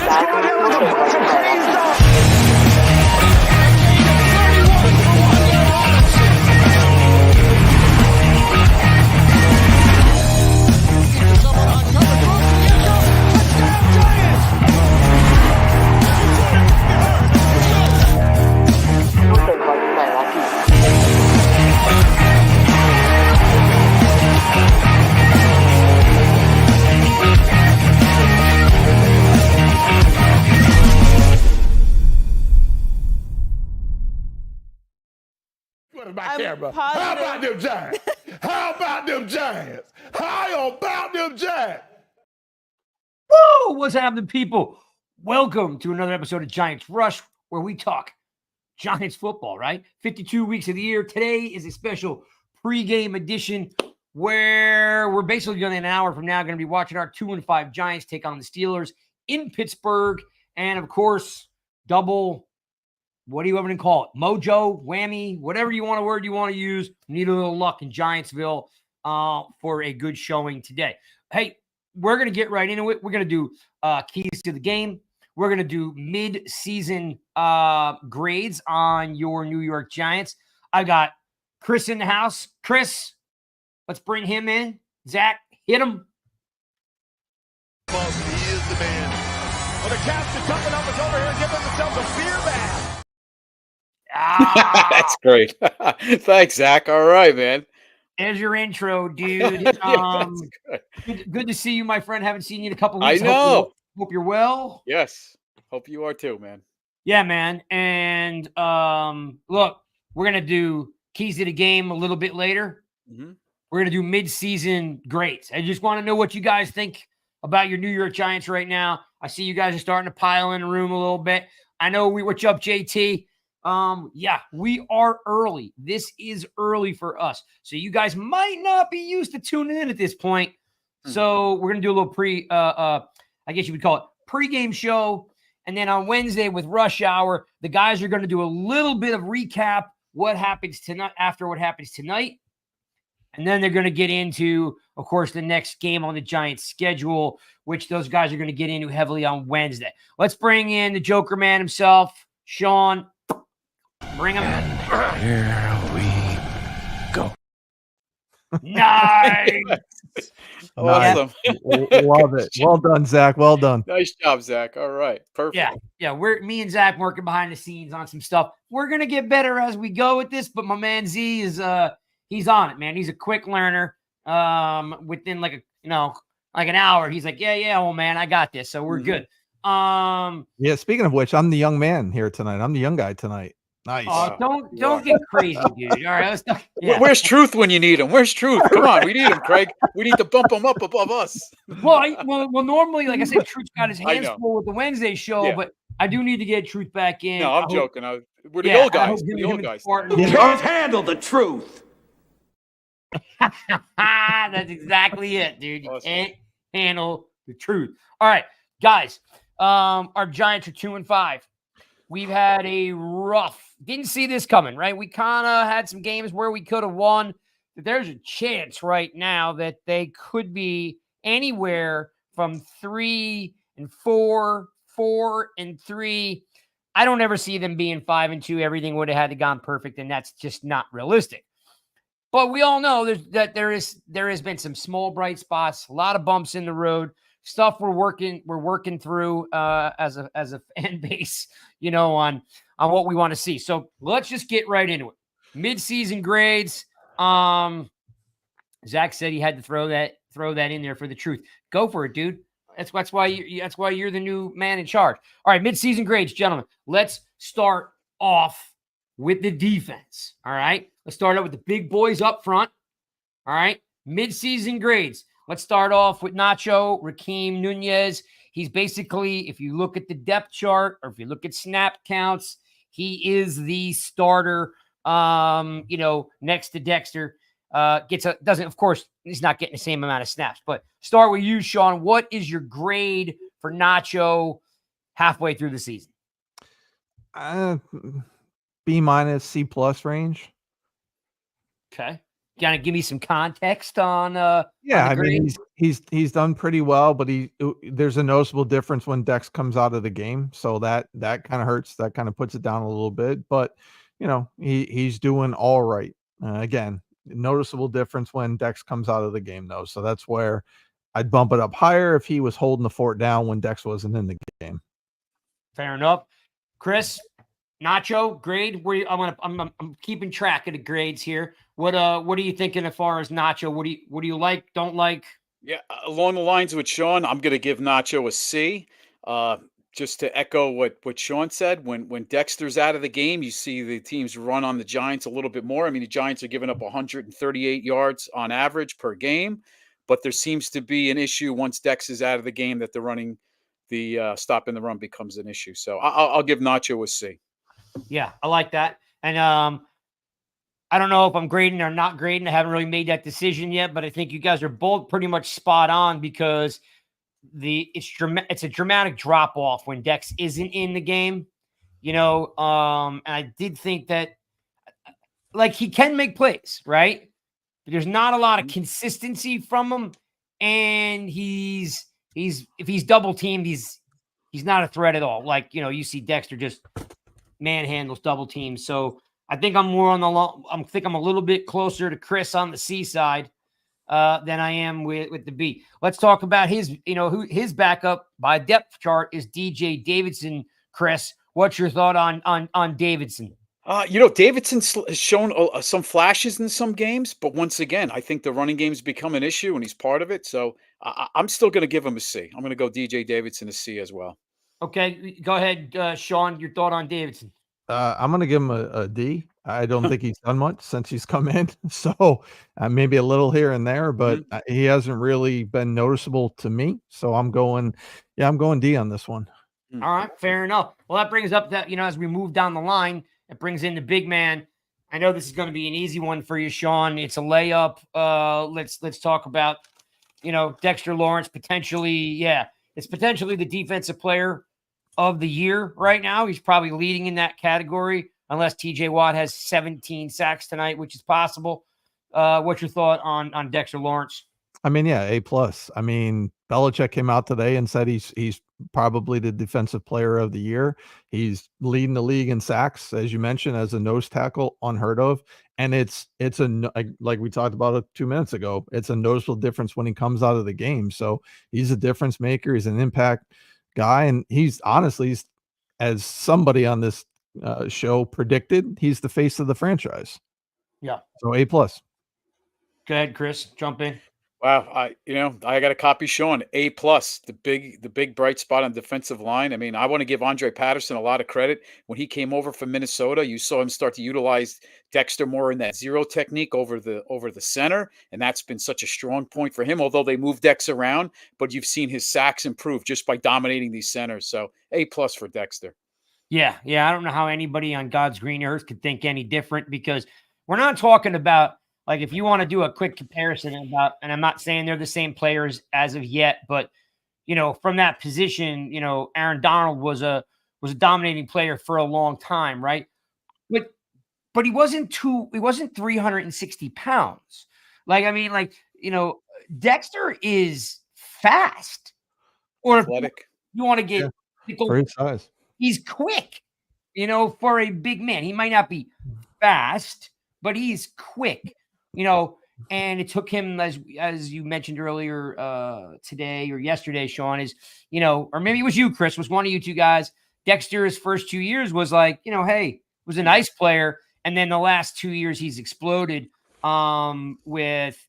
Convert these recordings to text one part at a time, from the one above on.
scored. That was a bunch of crazed dogs. My camera. How about them Giants? How about them Giants? How about them Giants? Woo! What's happening, people? Welcome to another episode of Giants Rush, where we talk Giants football, right? 52 weeks of the year. Today is a special pregame edition where we're basically going to, an hour from now, going to be watching our 2-5 Giants take on the Steelers in Pittsburgh. And, of course, double, what do you ever call it? Mojo, whammy, whatever you want, a word you want to use. Need a little luck in Giantsville for a good showing today. Hey, we're going to get right into it. We're going to do keys to the game. We're going to do mid-season grades on your New York Giants. I got Chris in the house. Chris, let's bring him in. Zach, hit him. He is the man. Well, the captain coming up is over here giving themselves a beer bath. That's great. Thanks, Zach. All right, man. There's your intro, dude. Good to see you, my friend. Haven't seen you in a couple weeks. I know. Hope you're well. Yes. Hope you are too, man. Yeah, man. And look, we're going to do keys to the game a little bit later. Mm-hmm. We're going to do mid-season grades. I just want to know what you guys think about your New York Giants right now. I see you guys are starting to pile in the room a little bit. I know what's up, JT? Yeah, we are early. This is early for us. So you guys might not be used to tuning in at this point. So we're going to do a little I guess you would call it pregame show. And then on Wednesday with Rush Hour, the guys are going to do a little bit of recap what happens tonight after what happens tonight. And then they're going to get into, of course, the next game on the Giants schedule, which those guys are going to get into heavily on Wednesday. Let's bring in the Joker man himself, Sean. Bring him in. Here we go. Nice. Awesome. Love it. Well done, Zach. Well done. Nice job, Zach. All right. Perfect. Yeah. Me and Zach working behind the scenes on some stuff. We're gonna get better as we go with this, but my man Z is he's on it, man. He's a quick learner. Within like an hour, he's like, yeah, well, man, I got this. So we're good. Yeah, speaking of which, I'm the young man here tonight. I'm the young guy tonight. Nice. Oh, don't get crazy, dude. All right, let's talk. Yeah. Where's Truth when you need him? Where's Truth? Come on, we need him, Craig. We need to bump him up above us. Well, normally, like I said, Truth's got his hands full with the Wednesday show, Yeah. but I do need to get Truth back in. No, I'm joking. We're the old guys. We're the old guys. Can't handle the truth. That's exactly it, dude. You Awesome. can't handle the truth. All right, guys. Our Giants are 2-5. We've had a rough. Didn't see this coming, right? We kind of had some games where we could have won. But there's a chance right now that they could be anywhere from 3-4, 4-3. I don't ever see them being 5-2. Everything would have had to gone perfect, and that's just not realistic. But we all know that there has been some small bright spots, a lot of bumps in the road, stuff we're working through as a fan base, on what we want to see. So let's just get right into it. Mid-season grades. Zach said he had to throw that in there for the truth. Go for it, dude. That's why you're the new man in charge. All right, mid-season grades, gentlemen. Let's start off with the defense. All right. Let's start out with the big boys up front. All right. Mid-season grades. Let's start off with Nacho, Raheem Nunez. He's basically, if you look at the depth chart or if you look at snap counts, he is the starter, next to Dexter. Of course, he's not getting the same amount of snaps. But start with you, Sean. What is your grade for Nacho halfway through the season? B- C+ range. Okay. kind of give me some context on Yeah, on the I mean grade? he's done pretty well, but there's a noticeable difference when Dex comes out of the game, so that kind of hurts. That kind of puts it down a little bit, but he's doing all right. Again, noticeable difference when Dex comes out of the game though, so that's where I'd bump it up higher if he was holding the fort down when Dex wasn't in the game. Fair enough. Chris, Nacho grade. I'm keeping track of the grades here. What are you thinking as far as Nacho? What do you like? Don't like? Yeah, along the lines with Sean, I'm going to give Nacho a C. Just to echo what Sean said, when Dexter's out of the game, you see the teams run on the Giants a little bit more. I mean, the Giants are giving up 138 yards on average per game, but there seems to be an issue once Dex is out of the game that the stopping the run becomes an issue. So I'll give Nacho a C. Yeah, I like that. And I don't know if I'm grading or not grading. I haven't really made that decision yet, but I think you guys are both pretty much spot on because it's a dramatic drop off when Dex isn't in the game, and I did think that like he can make plays, right? But there's not a lot of consistency from him, and he's if he's double teamed, he's not a threat at all. Like you see Dexter just manhandles double teams. So I think I'm more on I'm a little bit closer to Chris on the C side than I am with the B. Let's talk about his backup by depth chart is DJ Davidson. Chris, what's your thought on Davidson? Davidson has shown some flashes in some games, but once again, I think the running game's become an issue, and he's part of it. So I'm still going to give him a C. I'm going to go DJ Davidson a C as well. Okay, go ahead, Sean. Your thought on Davidson? I'm going to give him a D. I don't think he's done much since he's come in. So maybe a little here and there, but he hasn't really been noticeable to me. So I'm going D on this one. All right, fair enough. Well, that brings up that, as we move down the line, it brings in the big man. I know this is going to be an easy one for you, Sean. It's a layup. Let's talk about, Dexter Lawrence potentially. Yeah, it's potentially the defensive player of the year right now. He's probably leading in that category, unless TJ Watt has 17 sacks tonight, which is possible. What's your thought on Dexter Lawrence? I mean, yeah, A+. I mean, Belichick came out today and said he's probably the defensive player of the year. He's leading the league in sacks, as you mentioned, as a nose tackle, unheard of. And it's like we talked about it 2 minutes ago. It's a noticeable difference when he comes out of the game. So he's a difference maker. He's an impact guy, and he's honestly, as somebody on this show predicted, he's the face of the franchise. Yeah. So A+. Go ahead, Chris. Jump in. Wow, I got to copy Sean. A+, the big bright spot on defensive line. I mean, I want to give Andre Patterson a lot of credit. When he came over from Minnesota, you saw him start to utilize Dexter more in that zero technique over the center, and that's been such a strong point for him. Although they moved Dex around, but you've seen his sacks improve just by dominating these centers. So A+ for Dexter. Yeah. I don't know how anybody on God's green earth could think any different, because we're not talking about, like, if you want to do a quick comparison and I'm not saying they're the same players as of yet, but, from that position, Aaron Donald was a dominating player for a long time, right? But he wasn't 360 pounds. Dexter is fast. Or athletic. You want to get for his size. He's quick, for a big man. He might not be fast, but he's quick. And it took him, as you mentioned earlier today or yesterday, Sean, or maybe it was you, Chris, was one of you two guys. Dexter's first 2 years was like, hey, was a nice player. And then the last 2 years he's exploded with,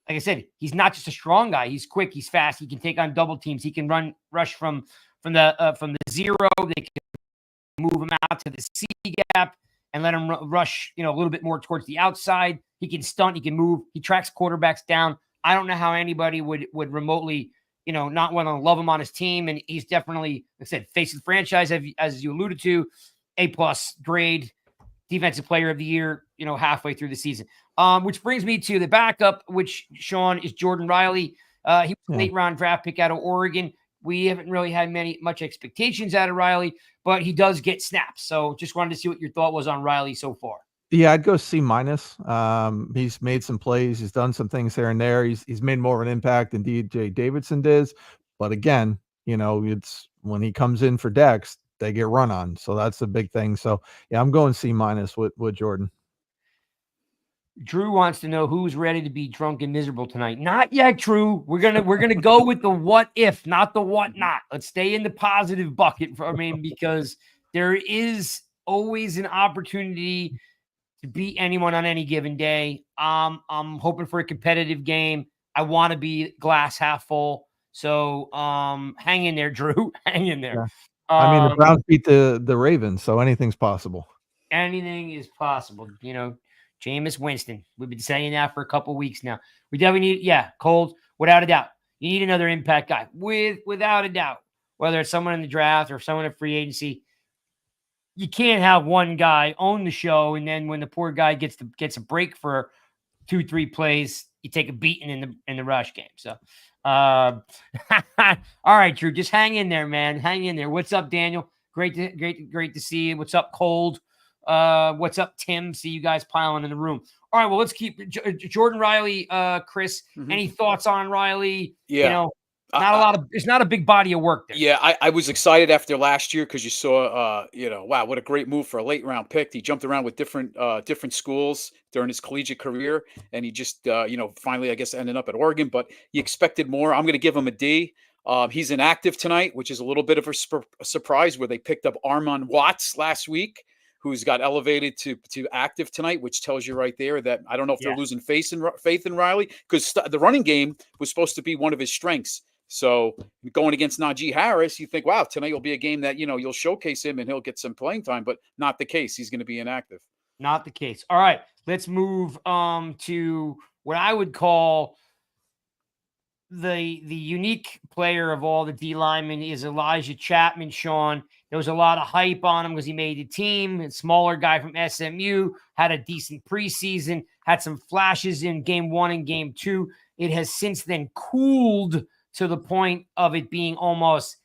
like I said, he's not just a strong guy. He's quick. He's fast. He can take on double teams. He can rush from the zero. They can move him out to the C gap and let him rush, a little bit more towards the outside. He can stunt. He can move. He tracks quarterbacks down. I don't know how anybody would remotely, not want to love him on his team. And he's definitely, like I said, face of the franchise, as you alluded to, A+ grade, defensive player of the year, halfway through the season. Which brings me to the backup, which, Sean, is Jordan Riley. He was a late round draft pick out of Oregon. We haven't really had much expectations out of Riley, but he does get snaps. So just wanted to see what your thought was on Riley so far. Yeah, I'd go C minus. He's made some plays. He's done some things here and there. He's made more of an impact than DJ Davidson does. But again, it's when he comes in for Dex, they get run on. So that's a big thing. So yeah, I'm going C minus with Jordan. Drew wants to know who's ready to be drunk and miserable tonight. Not yet, Drew. We're gonna go with the what if, not the what not. Let's stay in the positive bucket because there is always an opportunity to beat anyone on any given day. I'm hoping for a competitive game. I want to be glass half full. So hang in there, Drew. Hang in there. Yeah. I mean, the Browns beat the Ravens, so anything's possible. Anything is possible. Jameis Winston. We've been saying that for a couple weeks now. We definitely need, Cold, without a doubt. You need another impact guy, without a doubt. Whether it's someone in the draft or someone in free agency, you can't have one guy own the show, and then when the poor guy gets a break for 2-3 plays, you take a beating in the rush game. So, all right, Drew, just hang in there, man. Hang in there. What's up, Daniel? Great to see you. What's up, Cold? What's up, Tim? See you guys piling in the room. All right, well, let's keep Jordan Riley. Chris, any thoughts on Riley? Yeah. It's not a big body of work there. Yeah, I was excited after last year because you saw, wow, what a great move for a late round pick. He jumped around with different schools during his collegiate career, and he just, finally, I guess, ended up at Oregon. But you expected more. I'm going to give him a D. He's inactive tonight, which is a little bit of a surprise, where they picked up Armon Watts last week, who's got elevated to active tonight, which tells you right there that I don't know if they're losing faith in Riley, because the running game was supposed to be one of his strengths. So going against Najee Harris, you think, wow, tonight will be a game that, you'll showcase him and he'll get some playing time, but not the case. He's going to be inactive. Not the case. All right, let's move to what I would call the unique player of all the D linemen is Elijah Chapman, Sean. There was a lot of hype on him because he made the team. A smaller guy from SMU, had a decent preseason, had some flashes in game 1 and game 2. It has since then cooled to the point of it being almost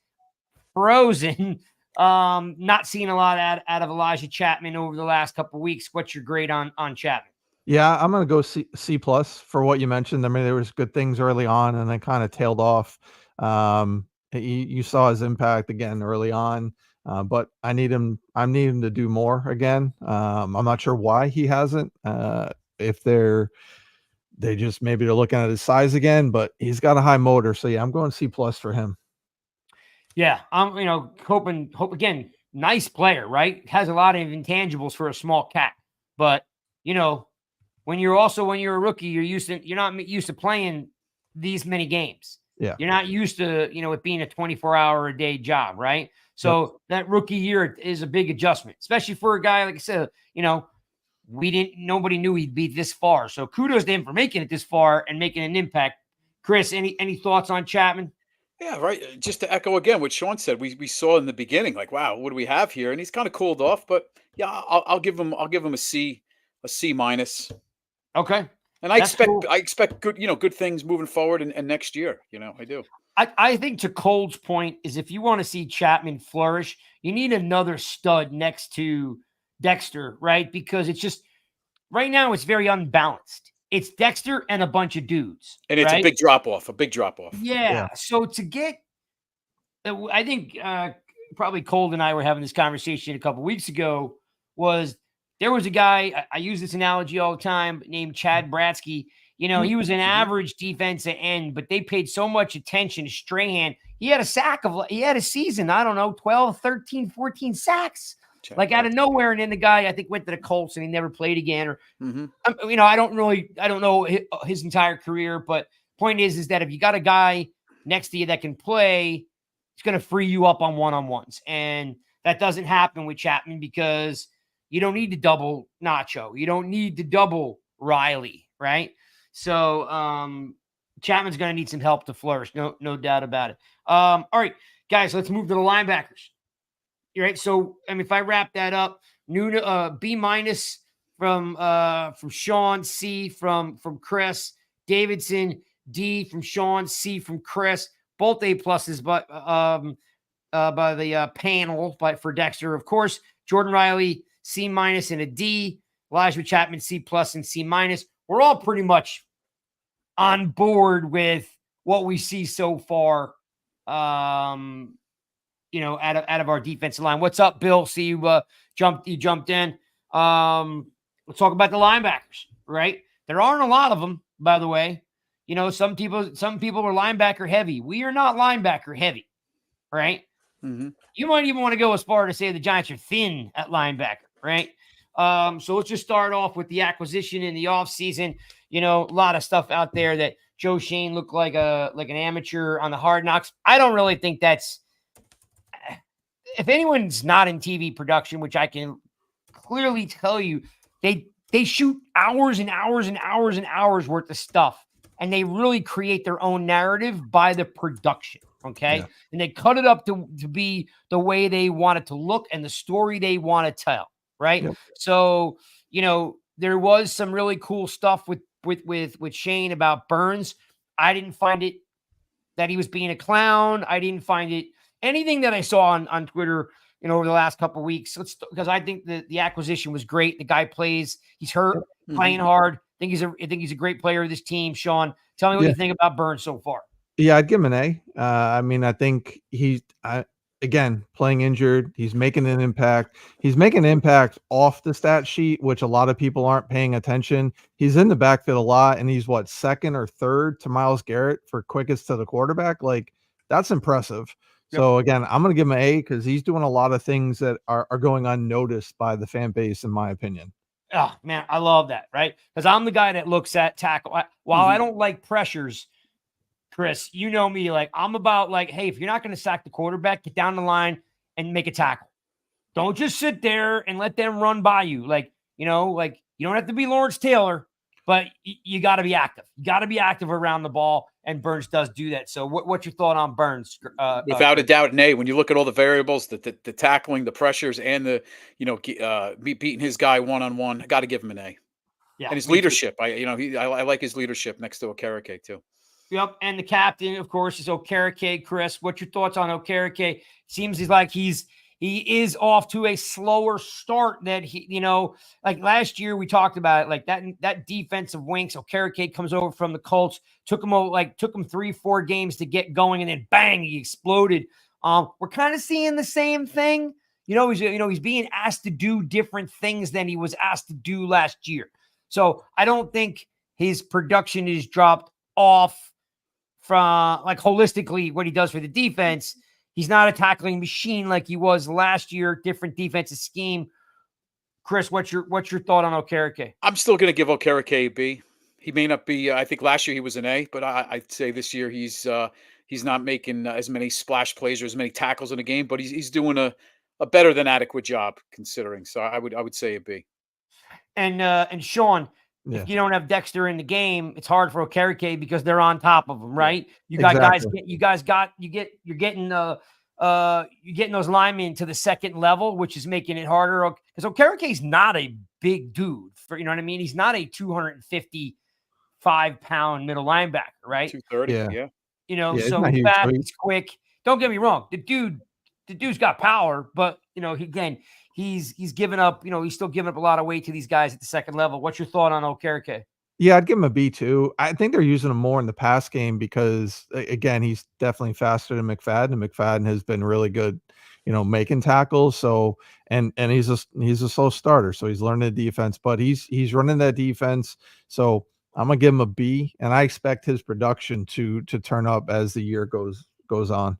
frozen. Not seeing a lot out of Elijah Chapman over the last couple of weeks. What's your grade on Chapman? Yeah, I'm going to go C plus for what you mentioned. I mean, there was good things early on and then kind of tailed off. You saw his impact again early on, but I need him to do more again. I'm not sure why he hasn't, if they're looking at his size again, but he's got a high motor. So yeah, I'm going C plus for him. Yeah. I'm, hope again, nice player, right? Has a lot of intangibles for a small cat, but when you're a rookie, you're not used to playing these many games. Yeah. You're not used to, it being a 24-hour-a-day job, right? So that rookie year is a big adjustment, especially for a guy, like I said, nobody knew he'd be this far. So kudos to him for making it this far and making an impact. Chris, any thoughts on Chapman? Yeah, right. Just to echo again what Sean said, we saw in the beginning, like, wow, what do we have here? And he's kind of cooled off, but yeah, I'll give him a C minus. Okay. And I expect good, good things moving forward and next year. I do. I think to Cole's point is if you want to see Chapman flourish, you need another stud next to Dexter, right? Because it's just right now it's very unbalanced. It's Dexter and a bunch of dudes. And it's right? a big drop off. Yeah. So to get, I think probably Cole and I were having this conversation a couple weeks ago, there was a guy, I use this analogy all the time, named Chad Bratsky. He was an average defensive end, but they paid so much attention to Strahan. He had a season, I don't know, 12, 13, 14 sacks. Like out of nowhere, and then the guy I think went to the Colts and he never played again. Or I don't know his entire career, but point is that if you got a guy next to you that can play, it's going to free you up on one-on-ones, and that doesn't happen with Chapman because you don't need to double Nacho, you don't need to double Riley, right? So Chapman's going to need some help to flourish, no doubt about it. All right, guys, let's move to the linebackers. Right. So, if I wrap that up, B minus from Sean, C from Chris, Davidson, D from Sean, C from Chris, both A pluses, but by the panel, but for Dexter, of course, Jordan Riley, C minus and a D. Elijah Chapman, C+ and C-. We're all pretty much on board with what we see so far, out of our defensive line. What's up, Bill? See you jumped in. Let's talk about the linebackers, right? There aren't a lot of them, by the way. Some people are linebacker heavy. We are not linebacker heavy, right? Mm-hmm. You might even want to go as far to say the Giants are thin at linebacker, right? So let's just start off with the acquisition in the offseason. A lot of stuff out there that Joe Shane looked like an amateur on the Hard Knocks. I don't really think that's – if anyone's not in TV production, which I can clearly tell you, they shoot hours and hours and hours and hours worth of stuff, and they really create their own narrative by the production, okay? Yeah. And they cut it up to be the way they want it to look and the story they want to tell, right? Yep. So, there was some really cool stuff with Shane about Burns. I didn't find it that he was being a clown. I didn't find it anything that I saw on Twitter, over the last couple of weeks. Because I think the acquisition was great. The guy plays, he's hurt, playing hard. I think he's a great player of this team. Sean, tell me what you think about Burns so far. Yeah, I'd give him an A. I think again, playing injured, he's making an impact. He's making an impact off the stat sheet, which a lot of people aren't paying attention. He's in the backfield a lot, and he's second or third to Myles Garrett for quickest to the quarterback. Like, that's impressive. Yep. So again, I'm going to give him an A because he's doing a lot of things that are going unnoticed by the fan base, in my opinion. Oh man, I love that, right? Because I'm the guy that looks at tackle. While I don't like pressures, Chris, you know me, I'm about hey, if you're not going to sack the quarterback, get down the line and make a tackle. Don't just sit there and let them run by you. You don't have to be Lawrence Taylor, but you got to be active. You got to be active around the ball, and Burns does do that. So what's your thought on Burns? Without a doubt, Nay, when you look at all the variables, the tackling, the pressures, and the beating his guy one-on-one, I got to give him an A. Yeah, and his leadership. I like his leadership next to Okereke too. Yep, and the captain, of course, is Okereke. Chris, what's your thoughts on Okereke? Seems like he is off to a slower start that last year we talked about it, that defensive wing. So Okereke comes over from the Colts, took him 3-4 games to get going, and then bang, he exploded. We're kind of seeing the same thing. He's being asked to do different things than he was asked to do last year. So I don't think his production is dropped off from holistically what he does for the defense. He's not a tackling machine like he was last year. Different defensive scheme. Chris, what's your thought on Okereke? I'm still going to give Okereke a B. He may not be. I think last year he was an A, but I'd say this year he's not making as many splash plays or as many tackles in a game. But he's doing a better than adequate job considering. So I would say a B. And Sean. Yeah. If you don't have Dexter in the game, it's hard for Okereke because they're on top of him, right? You got exactly. You're getting those linemen to the second level, which is making it harder. Because Okereke is not a big dude, you know what I mean? He's not a 255-pound middle linebacker, right? 230, yeah. So he's fast, he's quick. Don't get me wrong, the dude's got power, but he's given up, he's still giving up a lot of weight to these guys at the second level. What's your thought on Okereke? Yeah, I'd give him a B too. I think they're using him more in the pass game because, again, he's definitely faster than McFadden, and McFadden has been really good, making tackles. So, and he's a slow starter, so he's learning the defense, but he's running that defense. So I'm gonna give him a B, and I expect his production to turn up as the year goes on.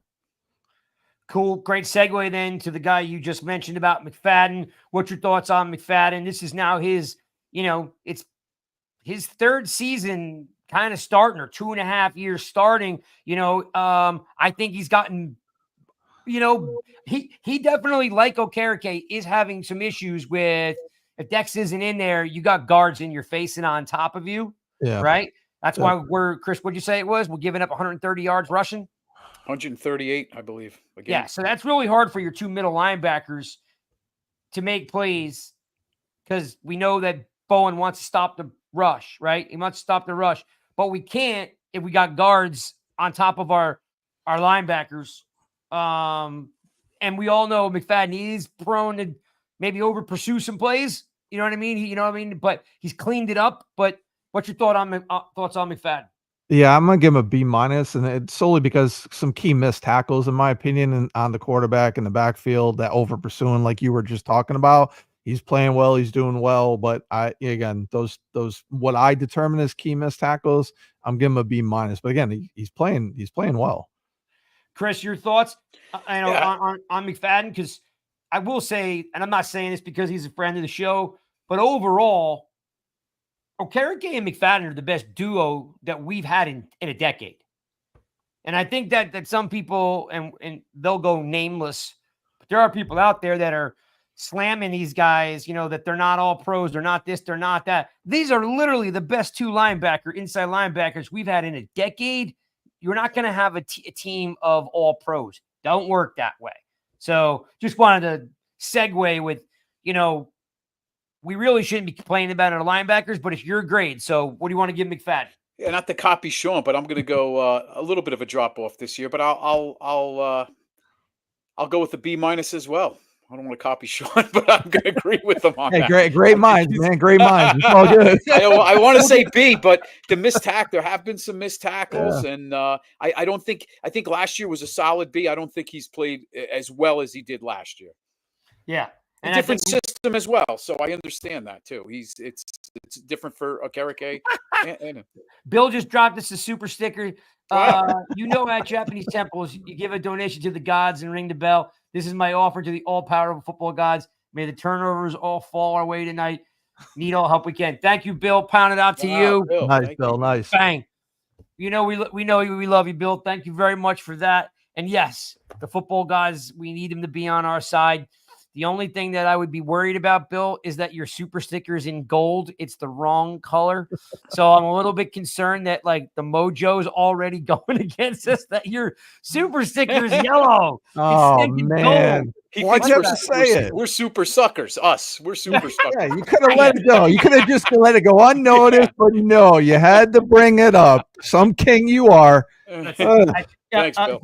Cool. Great segue then to the guy you just mentioned about McFadden. What's your thoughts on McFadden? This is now his, it's his third season kind of starting, or 2.5 years starting. I think he's gotten, he definitely, like Okereke, is having some issues with, if Dex isn't in there, you got guards in your face and on top of you. Yeah. Right. That's why Chris, what'd you say it was? We're giving up 130 yards rushing. 138, I believe. Again. Yeah, so that's really hard for your two middle linebackers to make plays because we know that Bowen wants to stop the rush, right? He wants to stop the rush, but we can't if we got guards on top of our linebackers. And we all know McFadden is prone to maybe over pursue some plays, You know what I mean? You know what I mean? But he's cleaned it up. But what's your thoughts on McFadden? Yeah, I'm gonna give him a B minus, and it's solely because some key missed tackles, in my opinion, and on the quarterback in the backfield that over pursuing, like you were just talking about. He's playing well, he's doing well, but those what I determine as key missed tackles, I'm giving him a B minus. But again, he's playing well. Chris, your thoughts? I know on McFadden, because I will say, and I'm not saying this because he's a friend of the show, but overall, Okereke and McFadden are the best duo that we've had in a decade. And I think that some people, and they'll go nameless, but there are people out there that are slamming these guys, that they're not all pros, they're not this, they're not that. These are literally the best two inside linebackers we've had in a decade. You're not going to have a team of all pros. Don't work that way. So just wanted to segue with, we really shouldn't be complaining about our linebackers, but it's your grade. So what do you want to give McFadden? Yeah, not to copy Sean, but I'm going to go a little bit of a drop off this year. But I'll go with the B minus as well. I don't want to copy Sean, but I'm going to agree with him on that. Great minds, man. Great minds. It's all good. I want to say B, but the missed tackle, there have been some missed tackles, and I think last year was a solid B. I don't think he's played as well as he did last year. Yeah. And a different system as well, so I understand that too. It's different for Okereke. and Bill just dropped us a super sticker. At Japanese temples, you give a donation to the gods and ring the bell. This is my offer to the all-powerful football gods. May the turnovers all fall our way tonight. Need all help we can. Thank you, Bill. Pound it out to you. Bill, nice, Bill. You. Nice. Bang. We know we love you, Bill. Thank you very much for that. And yes, the football guys, we need them to be on our side. The only thing that I would be worried about, Bill, is that your super sticker is in gold. It's the wrong color. So I'm a little bit concerned that the mojo's already going against us, that your super sticker is yellow. Oh, man. Why'd you have to say it? We're super suckers. We're super suckers. Yeah, you could have let it go. You could have just let it go unnoticed, but no, you had to bring it up. Some king you are. Thanks, Bill.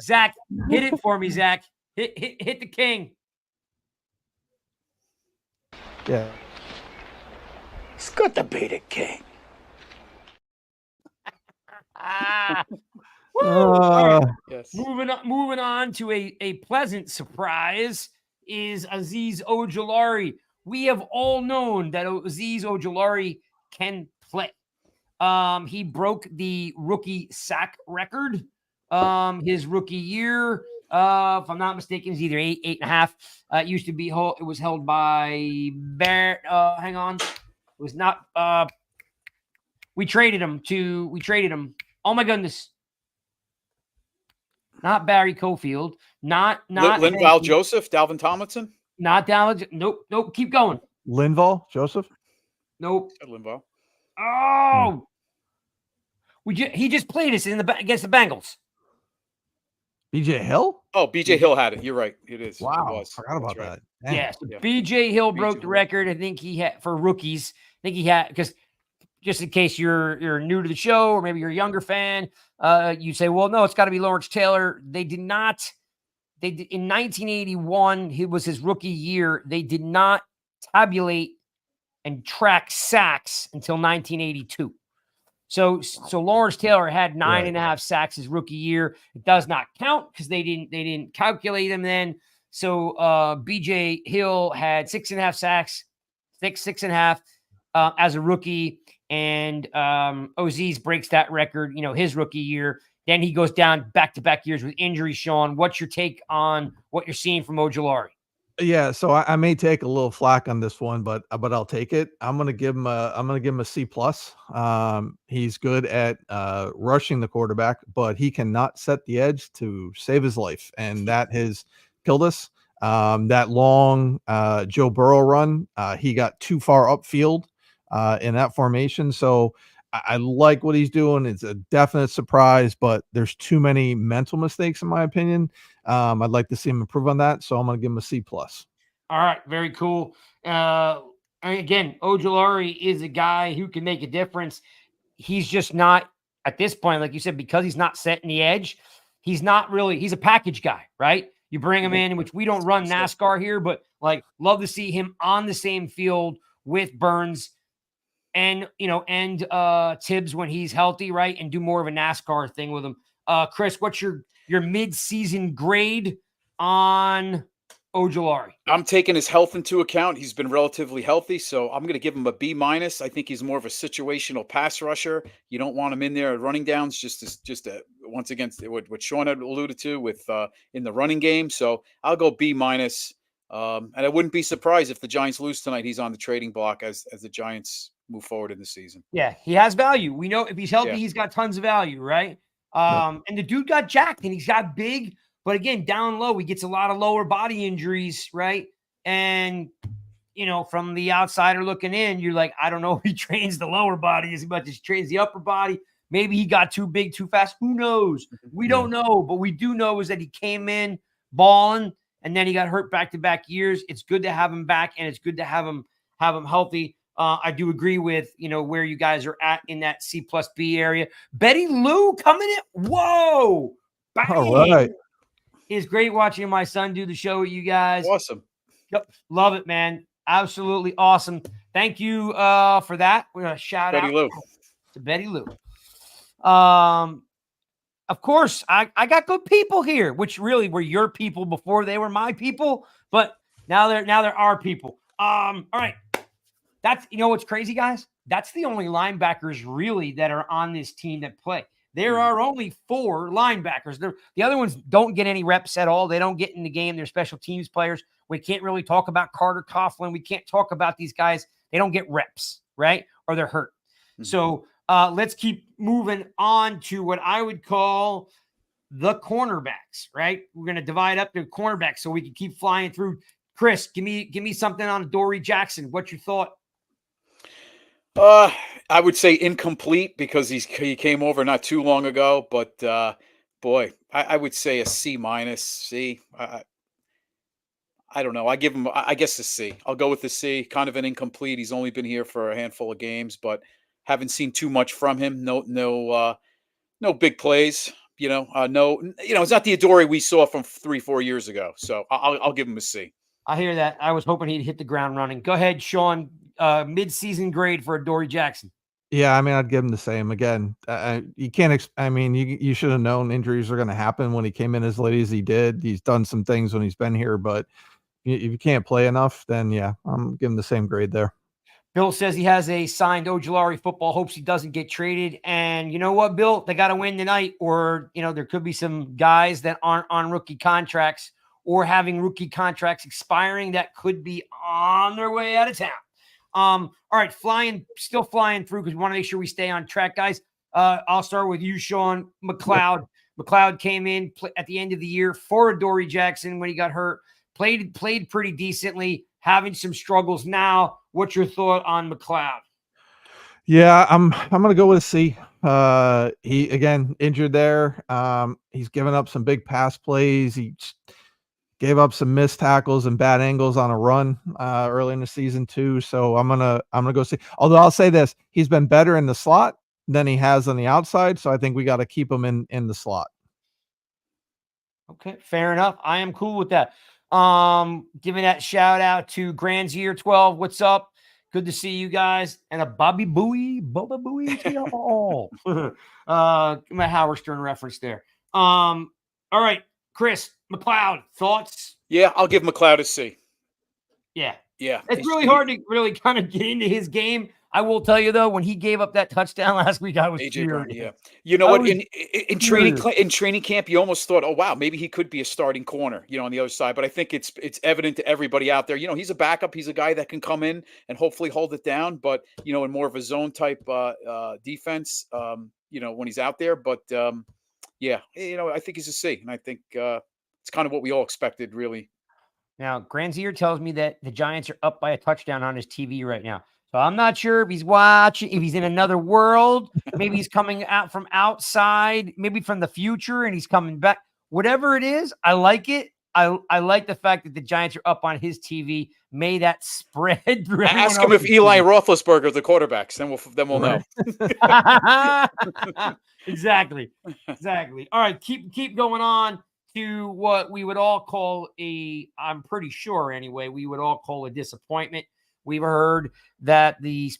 Zach, hit it for me, Zach. Hit the king. Yeah. It's good to be the king. Yes. Moving on to a pleasant surprise is Azeez Ojulari. We have all known that Azeez Ojulari can play. He broke the rookie sack record. His rookie year. If I'm not mistaken, it's either 8.5. It used to be it was held by Bear. Hang on, it was not. We traded him. Oh my goodness, not Barry Cofield, not Linval Joseph, Dalvin Tomlinson, not Dalvin. Nope. Keep going. Linval Joseph. Nope. Linval. Oh, he just played us against the Bengals. BJ Hill? Oh, BJ Hill had it. You're right. It is. Wow. It Forgot about that. Yeah. So BJ Hill broke the record. I think he had for rookies. I think he had, because just in case you're new to the show or maybe you're a younger fan, you say, well, no, it's got to be Lawrence Taylor. They did not. In 1981, it was his rookie year. They did not tabulate and track sacks until 1982. So Lawrence Taylor had 9.5 sacks his rookie year. It does not count because they didn't calculate him then. So BJ Hill had 6.5 sacks, 6.5 as a rookie, and Azeez breaks that record. His rookie year. Then he goes down back-to-back years with injuries. Sean, what's your take on what you're seeing from Ojulari? Yeah, so I may take a little flack on this one, but I'll take it. I'm gonna give him a C plus. He's good at rushing the quarterback, but he cannot set the edge to save his life, and that has killed us. That long Joe Burrow run, he got too far upfield in that formation. So I like what he's doing. It's a definite surprise, but there's too many mental mistakes, in my opinion. I'd like to see him improve on that. So I'm going to give him a C plus. All right. Very cool. Again, Ojulari is a guy who can make a difference. He's just not at this point, like you said, because he's not setting the edge. He's a package guy, right? You bring him in, which we don't run NASCAR here, but Like, love to see him on the same field with Burns and Tibbs when he's healthy, right? And do more of a NASCAR thing with him. Chris, what's your mid-season grade on Ojulari? I'm taking his health into account. He's been relatively healthy, so I'm going to give him a B-. I think he's more of a situational pass rusher. You don't want him in there running downs, once again, what Sean had alluded to with in the running game. So I'll go B-. And I wouldn't be surprised if the Giants lose tonight. He's on the trading block as the Giants move forward in the season. Yeah, he has value. We know if he's healthy, he's got tons of value, right? And the dude got jacked and he's got big, but again, down low, he gets a lot of lower body injuries, right? And, from the outsider looking in, you're like, I don't know if he trains the lower body as much as he trains the upper body. Maybe he got too big, too fast. Who knows? We don't know. But we do know is that he came in balling and then he got hurt back-to-back years. It's good to have him back, and it's good to have him healthy. I do agree with, where you guys are at in that C+B area. Betty Lou coming in. Whoa. Bang. All right. It's great watching my son do the show with you guys. Awesome. Yep. Love it, man. Absolutely awesome. Thank you for that. We're going to shout Betty out Lou. to Betty Lou. Of course, I got good people here, which really were your people before they were my people, but now they're our people. All right. That's, what's crazy, guys? That's the only linebackers really that are on this team that play. There are only 4 linebackers. The other ones don't get any reps at all. They don't get in the game. They're special teams players. We can't really talk about Carter Coughlin. We can't talk about these guys. They don't get reps, right? Or they're hurt. So let's keep moving on to what I would call the cornerbacks, right? We're going to divide up the cornerbacks so we can keep flying through. Chris, give me something on Dory Jackson. What's your thought? I would say incomplete because he came over not too long ago, but boy, I would say a C-. C. I don't know. I give him, I guess, a C. I'll go with the C. Kind of an incomplete. He's only been here for a handful of games, but haven't seen too much from him. No big plays. It's not the Adoree we saw from 3-4 years ago. So I'll give him a C. I hear that. I was hoping he'd hit the ground running. Go ahead, Sean. Mid-season grade for Adoree Jackson. Yeah, I mean, I'd give him the same. Again, you can't. You should have known injuries are going to happen when he came in as late as he did. He's done some things when he's been here, but if you can't play enough, then yeah, I'm giving the same grade there. Bill says he has a signed Ojulari football, hopes he doesn't get traded. And you know what, Bill? They got to win tonight, or there could be some guys that aren't on rookie contracts or having rookie contracts expiring that could be on their way out of town. All right, still flying through because we want to make sure we stay on track, guys. I'll start with you, Sean McLeod. McLeod came in at the end of the year for Adoree Jackson when he got hurt. Played pretty decently, having some struggles now. What's your thought on McLeod? Yeah, I'm gonna go with a C. He again injured there. He's given up some big pass plays. He gave up some missed tackles and bad angles on a run early in the season too. So I'm gonna go see. Although I'll say this, he's been better in the slot than he has on the outside. So I think we got to keep him in the slot. Okay, fair enough. I am cool with that. Giving that shout out to Grand's 12. What's up? Good to see you guys. And a Bobby Booey to y'all. My Howard Stern reference there. All right, Chris McLeod, thoughts? Yeah, I'll give McLeod a C. Yeah. Yeah. It's really hard to really kind of get into his game. I will tell you though, when he gave up that touchdown last week, I was cheering. Yeah. You know what? In training camp, you almost thought, oh wow, maybe he could be a starting corner, on the other side. But I think it's evident to everybody out there. He's a backup. He's a guy that can come in and hopefully hold it down. But in more of a zone type defense, when he's out there. But yeah, I think he's a C, and I think it's kind of what we all expected, really. Now, Granzier tells me that the Giants are up by a touchdown on his TV right now. So I'm not sure if he's watching, if he's in another world. Maybe he's coming out from outside, maybe from the future, and he's coming back. Whatever it is, I like it. I like the fact that the Giants are up on his TV. May that spread through. Ask him if Eli Roethlisberger is the quarterbacks. Then we'll know. Exactly. All right, keep going on. to what we would all call I'm pretty sure anyway, we would all call a disappointment. We've heard that the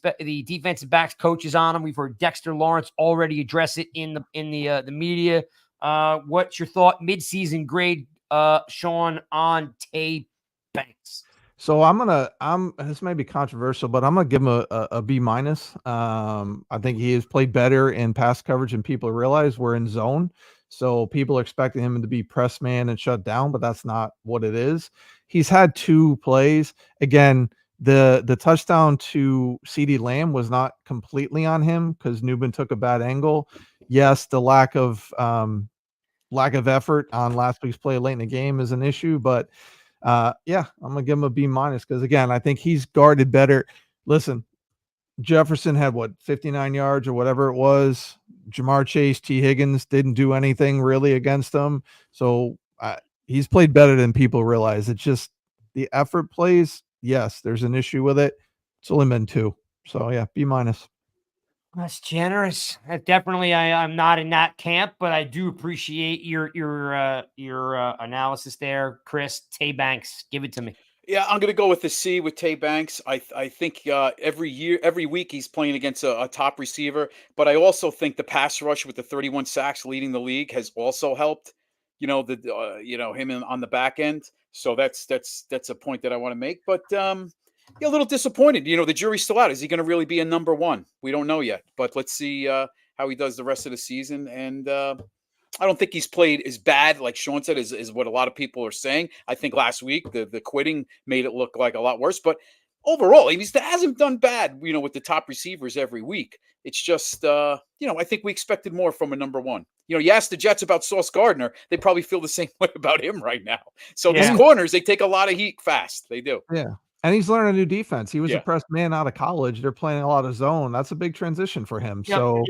defensive backs coach is on him. We've heard Dexter Lawrence already address it in the media. What's your thought? Midseason grade, Sean, on Tay Banks? So this may be controversial, but I'm gonna give him a B minus. I think he has played better in pass coverage than people realize. We're in zone, so people are expecting him to be press man and shut down, but that's not what it is. He's had 2 plays. Again, the touchdown to CeeDee Lamb was not completely on him because Newman took a bad angle. Yes, the lack of effort on last week's play late in the game is an issue, but yeah, I'm gonna give him a B minus because again, I think he's guarded better. Listen, Jefferson had 59 yards or whatever it was. Jamar Chase, T. Higgins didn't do anything really against him. So he's played better than people realize. It's just the effort plays. Yes, there's an issue with it. It's only been 2. So yeah, B minus. That's generous. Definitely, I'm not in that camp, but I do appreciate your analysis there, Chris. Tay Banks, give it to me. Yeah, I'm going to go with the C with Tay Banks. I think every week he's playing against a top receiver, but I also think the pass rush with the 31 sacks leading the league has also helped. Him on the back end. So that's a point that I want to make. But a little disappointed. The jury's still out. Is he going to really be a number 1? We don't know yet. But let's see how he does the rest of the season. And I don't think he's played as bad, like Sean said, is what a lot of people are saying. I think last week the quitting made it look like a lot worse. But overall, he hasn't done bad, with the top receivers every week. It's just, I think we expected more from a number 1. You ask the Jets about Sauce Gardner, they probably feel the same way about him right now. So these corners, they take a lot of heat fast. They do. Yeah. And he's learning a new defense. He was a press man out of college. They're playing a lot of zone. That's a big transition for him. Yep. So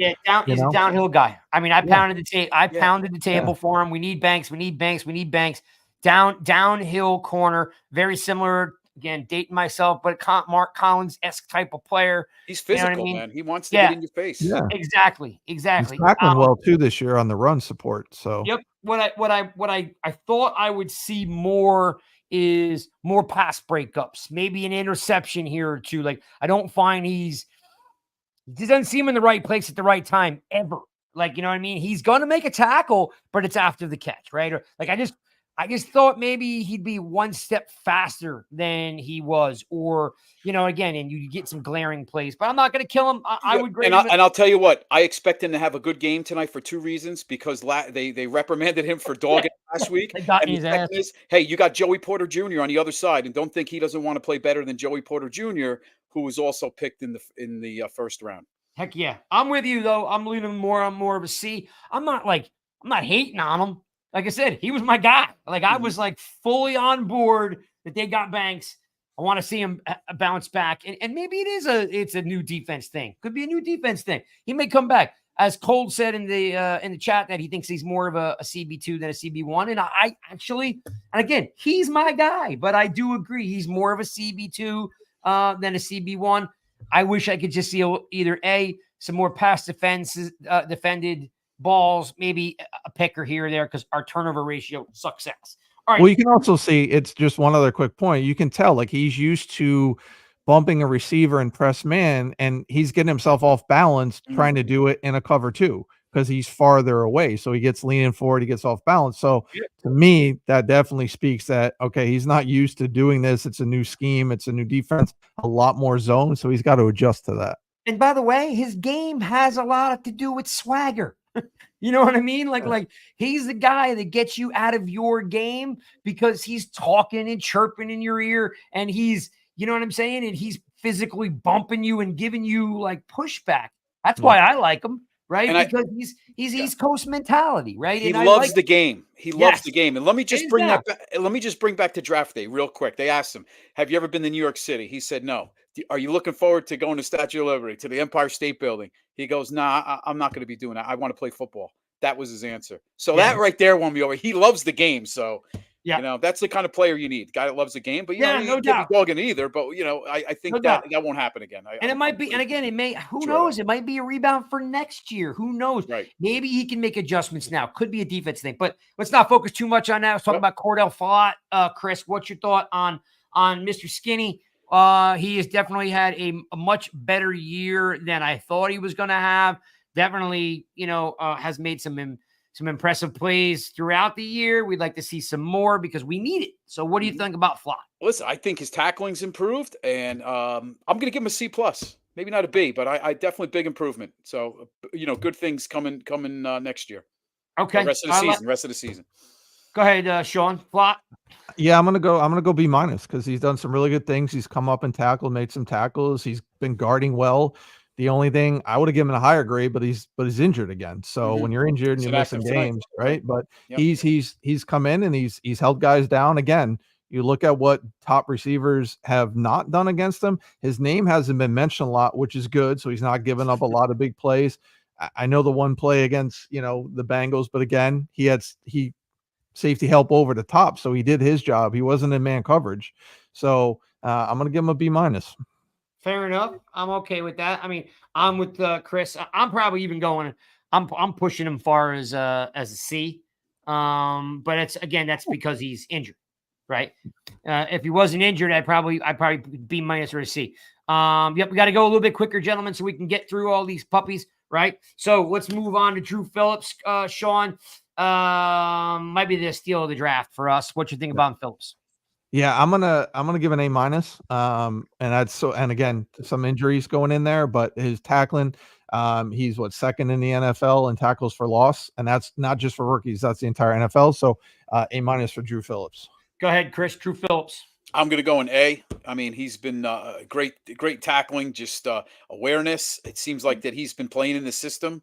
he's a downhill guy. I mean, I pounded the table for him. We need Banks. We need Banks. We need Banks. Downhill corner. Very similar. Again, dating myself, but Mark Collins-esque type of player. He's physical, man. He wants to get in your face. Yeah, exactly. He's tackling well too this year on the run support. So yep. What I thought I would see more is more pass breakups, maybe an interception here or 2. Like I don't find he doesn't seem in the right place at the right time ever. Like, you know what I mean? He's going to make a tackle, but it's after the catch, right? Or like I just thought maybe he'd be 1 step faster than he was, or, again, and you get some glaring plays, but I'm not going to kill him. I would grade him. And I'll tell you what, I expect him to have a good game tonight for 2 reasons, because they reprimanded him for dogging last week. They got his ass. Hey, you got Joey Porter Jr. on the other side, and don't think he doesn't want to play better than Joey Porter Jr., who was also picked in the first round. Heck yeah. I'm with you though. I'm leaning more of a C. I'm not hating on him. Like I said, he was my guy. Like I was fully on board that they got Banks. I want to see him bounce back. And maybe it's a new defense thing. Could be a new defense thing. He may come back. As Cole said in the chat, that he thinks he's more of a CB2 than a CB1. And I actually, and again, he's my guy, but I do agree he's more of a CB2 than a CB1. I wish I could just see either some more pass defended balls, maybe a pick or here or there, because our turnover ratio sucks ass. All right. Well, you can also see, it's just one other quick point. You can tell he's used to bumping a receiver and press man, and he's getting himself off balance trying to do it in a cover 2 because he's farther away. So he gets leaning forward, he gets off balance. So to me, that definitely speaks that, okay, he's not used to doing this. It's a new scheme. It's a new defense, a lot more zone. So he's got to adjust to that. And by the way, his game has a lot to do with swagger. You know what I mean? Like he's the guy that gets you out of your game because he's talking and chirping in your ear, and he's, you know what I'm saying? And he's physically bumping you and giving you pushback. That's why I like him, right? And because he's East Coast mentality, right? He loves the game. He loves the game. And let me just bring that back. Let me just bring back to draft day real quick. They asked him, "Have you ever been to New York City?" He said, "No." "Are you looking forward to going to Statue of Liberty, to the Empire State Building?" He goes, "Nah, I'm not going to be doing that. I want to play football." That was his answer. So that right there won me over. He loves the game. So, Yeah. You know, that's the kind of player you need. Guy that loves the game, but you Yeah, know, no you can't doubt. be dogging either. But you know, I No think doubt. that won't happen again. And it might be, and again, it may, who Sure of knows? It might be a rebound for next year. Who knows? Right. Maybe he can make adjustments now. Could be a defense thing, but let's not focus too much on that. Let's talk Yep. about Cordell Flott. Chris, what's your thought on Mr. Skinny? He has definitely had a much better year than I thought he was going to have. Definitely, has made some impressive plays throughout the year. We'd like to see some more because we need it. So what do you think about Flott? Listen, I think his tackling's improved, and I'm going to give him a C plus. Maybe not a B, but I definitely big improvement. So good things coming next year. Okay. Rest of the season. Go ahead, Sean. Flott. Yeah, I'm gonna go B minus because he's done some really good things. He's come up and tackled, made some tackles. He's been guarding well. The only thing I would have given a higher grade, but he's injured again. So when you're injured and He's you're missing inactive tonight. games, right? But Yep. he's come in and he's held guys down again. You look at what top receivers have not done against him. His name hasn't been mentioned a lot, which is good. So he's not giving up a lot of big plays. I know the one play against the Bengals, but again, he safety help over the top, so he did his job. He wasn't in man coverage. So I'm going to give him a B minus. Fair enough. I'm okay with that. I mean, I'm with Chris. I'm probably even going. I'm pushing him far as a C. But that's because he's injured, right? If he wasn't injured, I'd probably B minus or a C. Yep, we got to go a little bit quicker, gentlemen, so we can get through all these puppies, right? So let's move on to Drew Phillips. Sean, might be the steal of the draft for us. What you think about Phillips? Yeah, I'm gonna give an A minus. And again, some injuries going in there, but his tackling, he's second in the NFL in tackles for loss, and that's not just for rookies, that's the entire NFL. So A minus for Drew Phillips. Go ahead, Chris. Drew Phillips. I'm going to go an A. I mean, he's been great tackling, just awareness. It seems like that he's been playing in the system,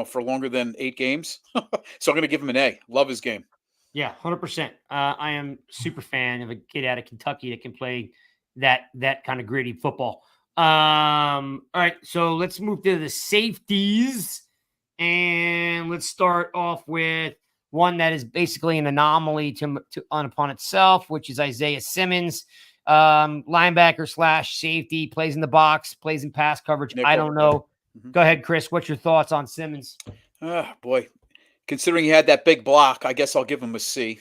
for longer than 8 games. So I'm going to give him an A. Love his game. Yeah, 100%. I am super fan of a kid out of Kentucky that can play that kind of gritty football. All right, so let's move to the safeties, and let's start off with one that is basically an anomaly upon itself, which is Isaiah Simmons, linebacker / safety, plays in the box, plays in pass coverage. I don't know. Go ahead, Chris. What's your thoughts on Simmons? Boy. Considering he had that big block, I guess I'll give him a C.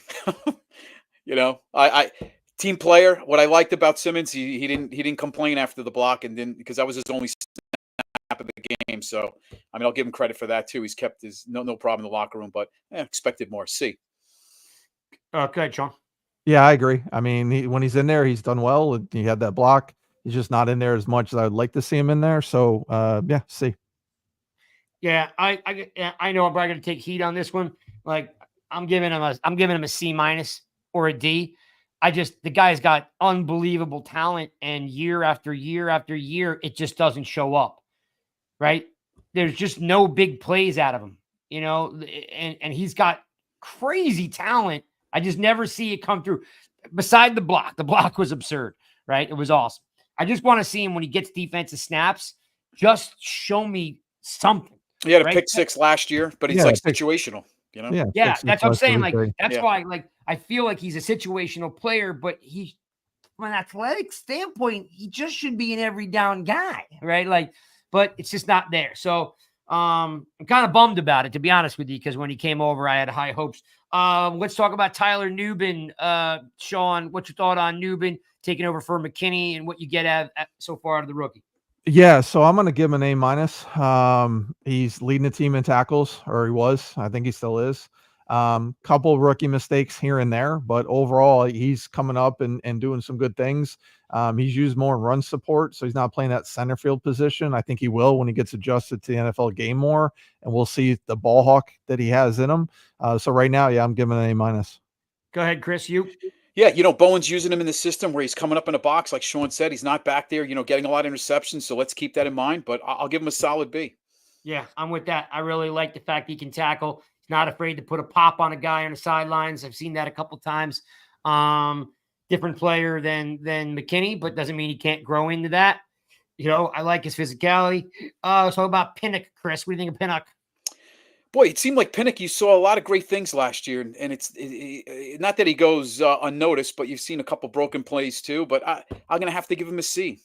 I team player. What I liked about Simmons, he didn't complain after the block, and then because that was his only snap of the game. So I mean, I'll give him credit for that too. He's kept his no problem in the locker room, but expected more. C. Go ahead, Sean. Yeah, I agree. I mean, when he's in there, he's done well. He had that block. He's just not in there as much as I would like to see him in there. So yeah, C. Yeah, I know I'm probably going to take heat on this one. Like I'm giving him a C minus or a D. The guy's got unbelievable talent, and year after year after year, it just doesn't show up. Right? There's just no big plays out of him, and he's got crazy talent. I just never see it come through. Beside the block was absurd, right? It was awesome. I just want to see him when he gets defensive snaps. Just show me something. He had a pick 6 last year, but he's situational, Yeah, that's what I'm saying. Like, that's why, I feel like he's a situational player, but from an athletic standpoint, he just should be an every down guy, right? But it's just not there. So I'm kind of bummed about it, to be honest with you, because when he came over, I had high hopes. Let's talk about Tyler Nubin. Sean, what's your thought on Nubin taking over for McKinney and what you get so far out of the rookie? Yeah, so I'm going to give him an A minus. He's leading the team in tackles, or he was. I think he still is. Couple rookie mistakes here and there, but overall, he's coming up and doing some good things. He's used more in run support, so he's not playing that center field position. I think he will when he gets adjusted to the NFL game more, and we'll see the ball hawk that he has in him. So right now, yeah, I'm giving an A minus. Go ahead, Chris. You. Yeah, Bowen's using him in the system where he's coming up in a box, like Sean said. He's not back there, getting a lot of interceptions, so let's keep that in mind. But I'll give him a solid B. Yeah, I'm with that. I really like the fact he can tackle. He's not afraid to put a pop on a guy on the sidelines. I've seen that a couple times. Different player than McKinney, but doesn't mean he can't grow into that. I like his physicality. Let's talk about Pinnock, Chris. What do you think of Pinnock? Boy, it seemed like Pinnock, you saw a lot of great things last year, and not that he goes unnoticed, but you've seen a couple broken plays too. But I'm gonna have to give him a C.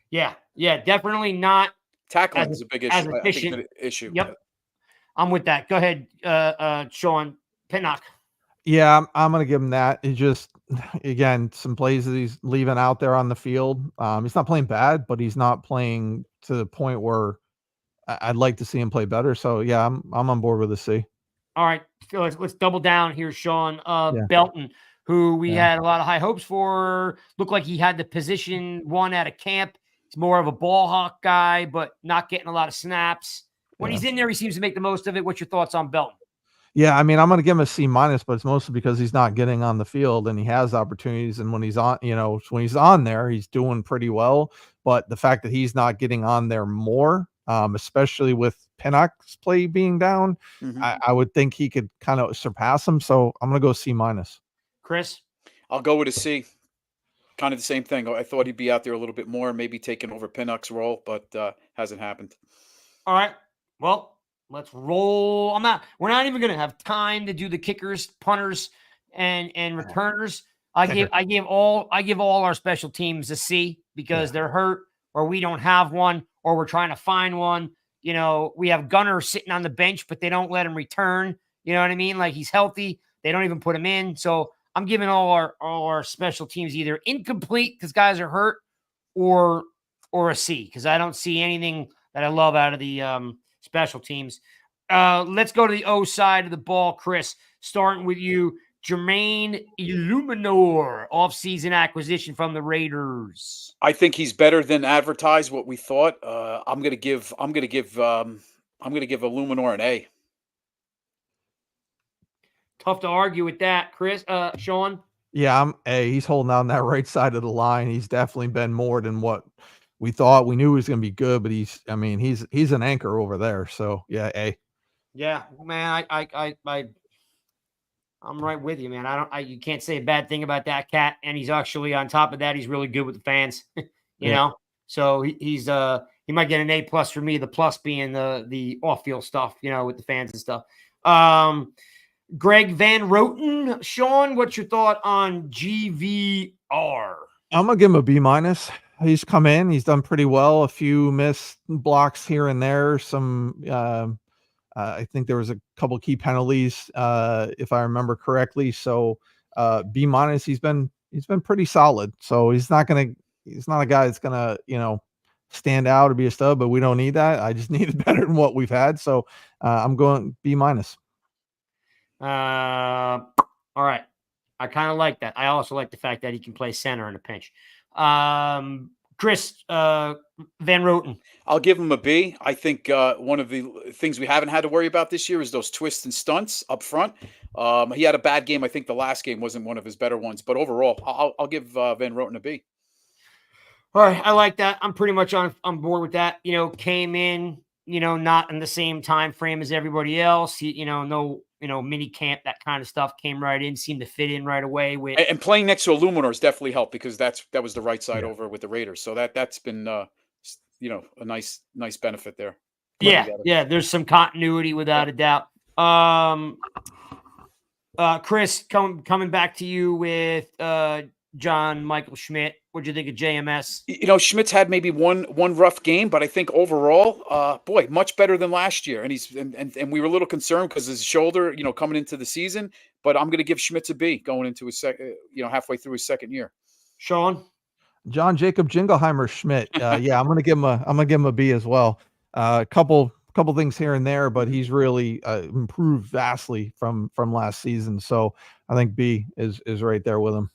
Yeah, definitely not Tackling is a big as issue. I think efficient. it's an issue. Yep, I'm with that. Go ahead, Sean Pinnock. Yeah, I'm gonna give him that. It just again some plays that he's leaving out there on the field. He's not playing bad, but he's not playing to the point where I'd like to see him play better. So yeah, I'm on board with a C. All right, so let's double down here, Sean. Yeah. Belton, who we Yeah. had a lot of high hopes for, looked like he had the position one out of camp. He's more of a ball hawk guy, but not getting a lot of snaps. When Yeah. he's in there, he seems to make the most of it. What's your thoughts on Belton? Yeah, I mean, I'm gonna give him a C minus, but it's mostly because he's not getting on the field and he has opportunities. And when he's on, when he's on there, he's doing pretty well. But the fact that he's not getting on there more, especially with Pinnock's play being down, Mhm. I would think he could kind of surpass him. So I'm gonna go C minus. Chris? I'll go with a C. Kind of the same thing. I thought he'd be out there a little bit more, maybe taking over Pinnock's role, but hasn't happened. All right. Well, let's roll. We're not even going to have time to do the kickers, punters, and returners. I give all our special teams a C because they're hurt or we don't have one or we're trying to find one. We have Gunner sitting on the bench, but they don't let him return. You know what I mean? Like he's healthy. They don't even put him in. So I'm giving all our special teams either incomplete because guys are hurt or a C because I don't see anything that I love out of the special teams. Let's go to the O side of the ball, Chris, starting with you. Jermaine Illuminor, offseason acquisition from the Raiders. I think he's better than advertised. What we thought. I'm gonna give Illuminor an A. Tough to argue with that, Chris. Sean. Yeah, I'm A. He's holding on that right side of the line. He's definitely been more than what we thought. We knew he was going to be good, but he's an anchor over there. So yeah, A. Yeah, man, I'm right with you, man. You can't say a bad thing about that cat. And he's actually on top of that, he's really good with the fans, you know? So he might get an A+ for me, the plus being the off-field stuff, with the fans and stuff. Greg Van Roten, Sean, what's your thought on GVR? I'm gonna give him a B minus. He's come in, he's done pretty well. A few missed blocks here and there. Some, I think there was a couple key penalties, if I remember correctly. So, B minus. He's been pretty solid. So he's not a guy that's gonna, stand out or be a stud. But we don't need that. I just need it better than what we've had. So, I'm going B minus. All right. I kind of like that. I also like the fact that he can play center in a pinch. Chris, Van Roten. I'll give him a B. I think one of the things we haven't had to worry about this year is those twists and stunts up front. He had a bad game. I think the last game wasn't one of his better ones, but overall, I'll give Van Roten a B. All right. I like that. I'm pretty much on board with that. Came in, not in the same time frame as everybody else. No, mini camp, that kind of stuff came right in, seemed to fit in right away. And playing next to Illuminor has definitely helped because that was the right side over with the Raiders. So that's been a nice benefit there. Yeah. There's some continuity without a doubt. Chris, coming back to you with John Michael Schmidt. What'd you think of JMS? Schmidt's had maybe one rough game, but I think overall, much better than last year. And and we were a little concerned because his shoulder, coming into the season. But I'm going to give Schmitz a B going into his halfway through his second year. Sean, John Jacob Jingleheimer Schmidt. Yeah, I'm gonna give him a B as well. Couple things here and there, but he's really improved vastly from last season. So I think B is right there with him.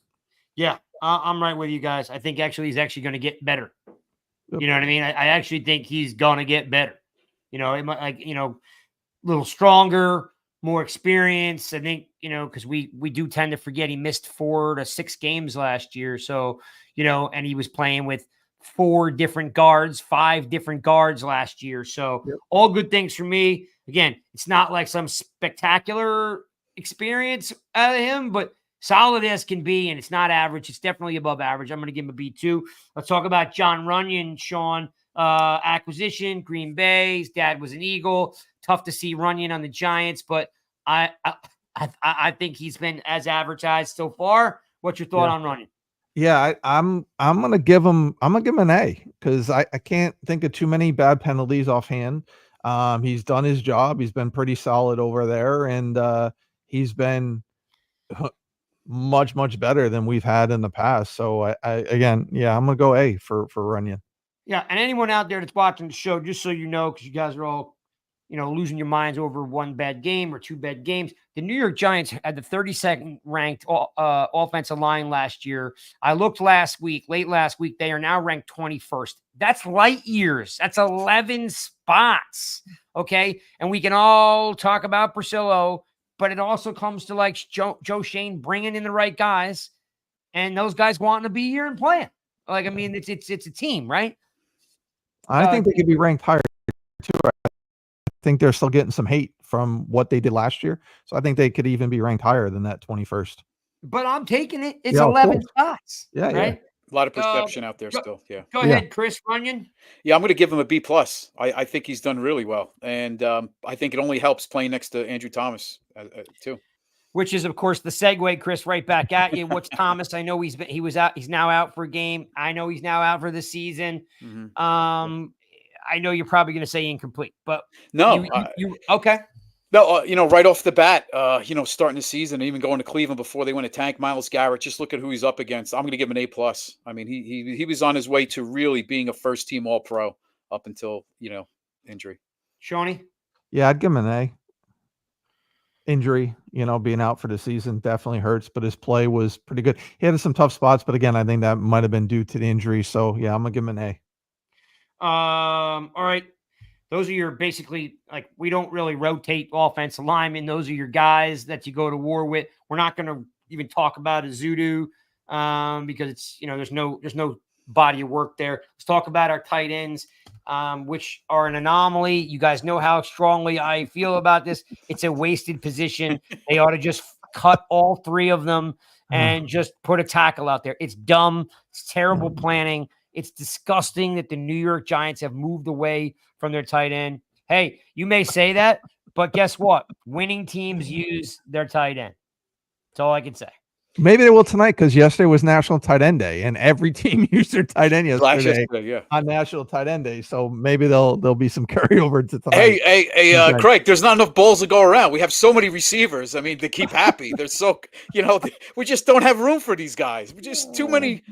Yeah. I'm right with you guys. I think he's actually going to get better. Yep. You know what I mean? I actually think he's going to get better. It might, a little stronger, more experience. I think, because we do tend to forget he missed 4 to 6 games last year. So, and he was playing with 5 different guards last year. So all good things for me. Again, it's not like some spectacular experience out of him, but solid as can be, and it's not average. It's definitely above average. I'm going to give him a B2. Let's talk about John Runyon, Sean. acquisition. Green Bay. His dad was an Eagle. Tough to see Runyon on the Giants, but I think he's been as advertised so far. What's your thought on Runyon? Yeah, I'm gonna give him an A because I can't think of too many bad penalties offhand. He's done his job. He's been pretty solid over there, and he's been much better than we've had in the past. So I again, yeah, I'm gonna go A for Runyon. Yeah, and anyone out there that's watching the show, just so you know, because you guys are all, losing your minds over one bad game or two bad games. The New York Giants had the 32nd ranked offensive line last year. I looked late last week, they are now ranked 21st. That's light years. That's 11 spots. Okay. And we can all talk about Priscillo, but it also comes to like Joe Schoen bringing in the right guys and those guys wanting to be here and playing. Like, I mean, it's a team, right? I think they could be ranked higher too. I think they're still getting some hate from what they did last year. So I think they could even be ranked higher than that 21st. But I'm taking it. It's 11 spots. Yeah, right? yeah. A lot of perception out there still. Yeah. Go ahead, Chris Runyon. Yeah, I'm going to give him a B+. I think he's done really well. And I think it only helps playing next to Andrew Thomas too. Which is, of course, the segue, Chris, right back at you. What's Thomas? I know he's now out for a game. I know he's now out for the season. Mm-hmm. I know you're probably going to say incomplete, but no, you okay? No, right off the bat, starting the season, even going to Cleveland before they went to tank Myles Garrett. Just look at who he's up against. I'm going to give him an A+. I mean, he was on his way to really being a first team All Pro up until injury. Shawnee? Yeah, I'd give him an A. Injury, being out for the season definitely hurts, but his play was pretty good. He had some tough spots, but again, I think that might have been due to the injury. So yeah, I'm gonna give him an A. All right. Those are your basically, like, we don't really rotate offensive linemen. Those are your guys that you go to war with. We're not going to even talk about Ezeudu because it's, there's no body of work there. Let's talk about our tight ends, which are an anomaly. You guys know how strongly I feel about this. It's a wasted position. They ought to just cut all three of them and just put a tackle out there. It's dumb. It's terrible planning. It's disgusting that the New York Giants have moved away from their tight end. Hey, you may say that, but guess what? Winning teams use their tight end. That's all I can say. Maybe they will tonight because yesterday was National Tight End Day, and every team used their tight end yesterday on National Tight End Day. So maybe there'll be some carryover to tonight. Hey, Craig, there's not enough balls to go around. We have so many receivers. I mean, to keep happy. They're so we just don't have room for these guys. We just too many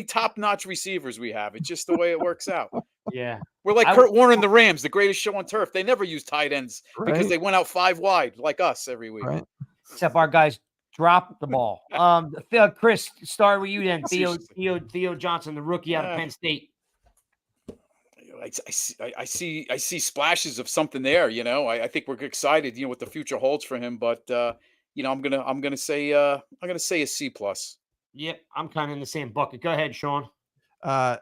top-notch receivers we have. It's just the way it works out. Yeah. We're like Kurt Warner and the Rams, the greatest show on turf. They never use tight ends because they went out 5 wide like us every week. Right. Except our guys drop the ball. Chris, start with you then. Theo Johnson, the rookie out of Penn State. I see splashes of something there. I think we're excited. What the future holds for him. But I'm gonna say a C+. Yep, I'm kind of in the same bucket. Go ahead, Sean. Man,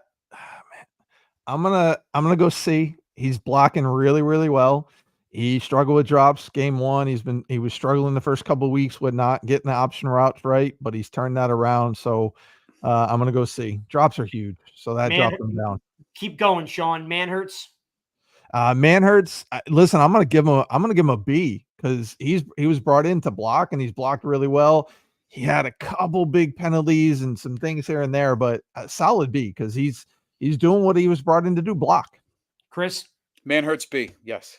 I'm gonna go C. He's blocking really, really well. He struggled with drops game one. He was struggling the first couple of weeks with not getting the option routes right, but he's turned that around. So I'm gonna go C. Drops are huge, so that dropped him down. Keep going, Sean. Manhurts. Manhurts. Listen, I'm gonna give him a B because he was brought in to block and he's blocked really well. He had a couple big penalties and some things here and there, but a solid B because he's doing what he was brought in to do, block. Chris? Manhurts B, yes.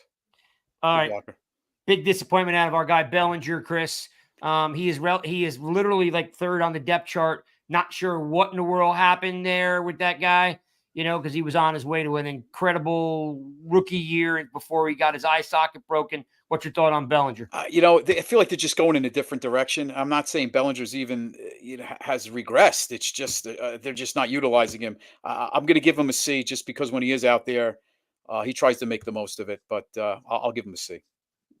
All right. Blocker. Big disappointment out of our guy Bellinger, Chris. He is literally like third on the depth chart. Not sure what in the world happened there with that guy, because he was on his way to an incredible rookie year before he got his eye socket broken. What's your thought on Bellinger? I feel like they're just going in a different direction. I'm not saying Bellinger's even has regressed. It's just they're just not utilizing him. I'm going to give him a C just because when he is out there, he tries to make the most of it. But I'll give him a C.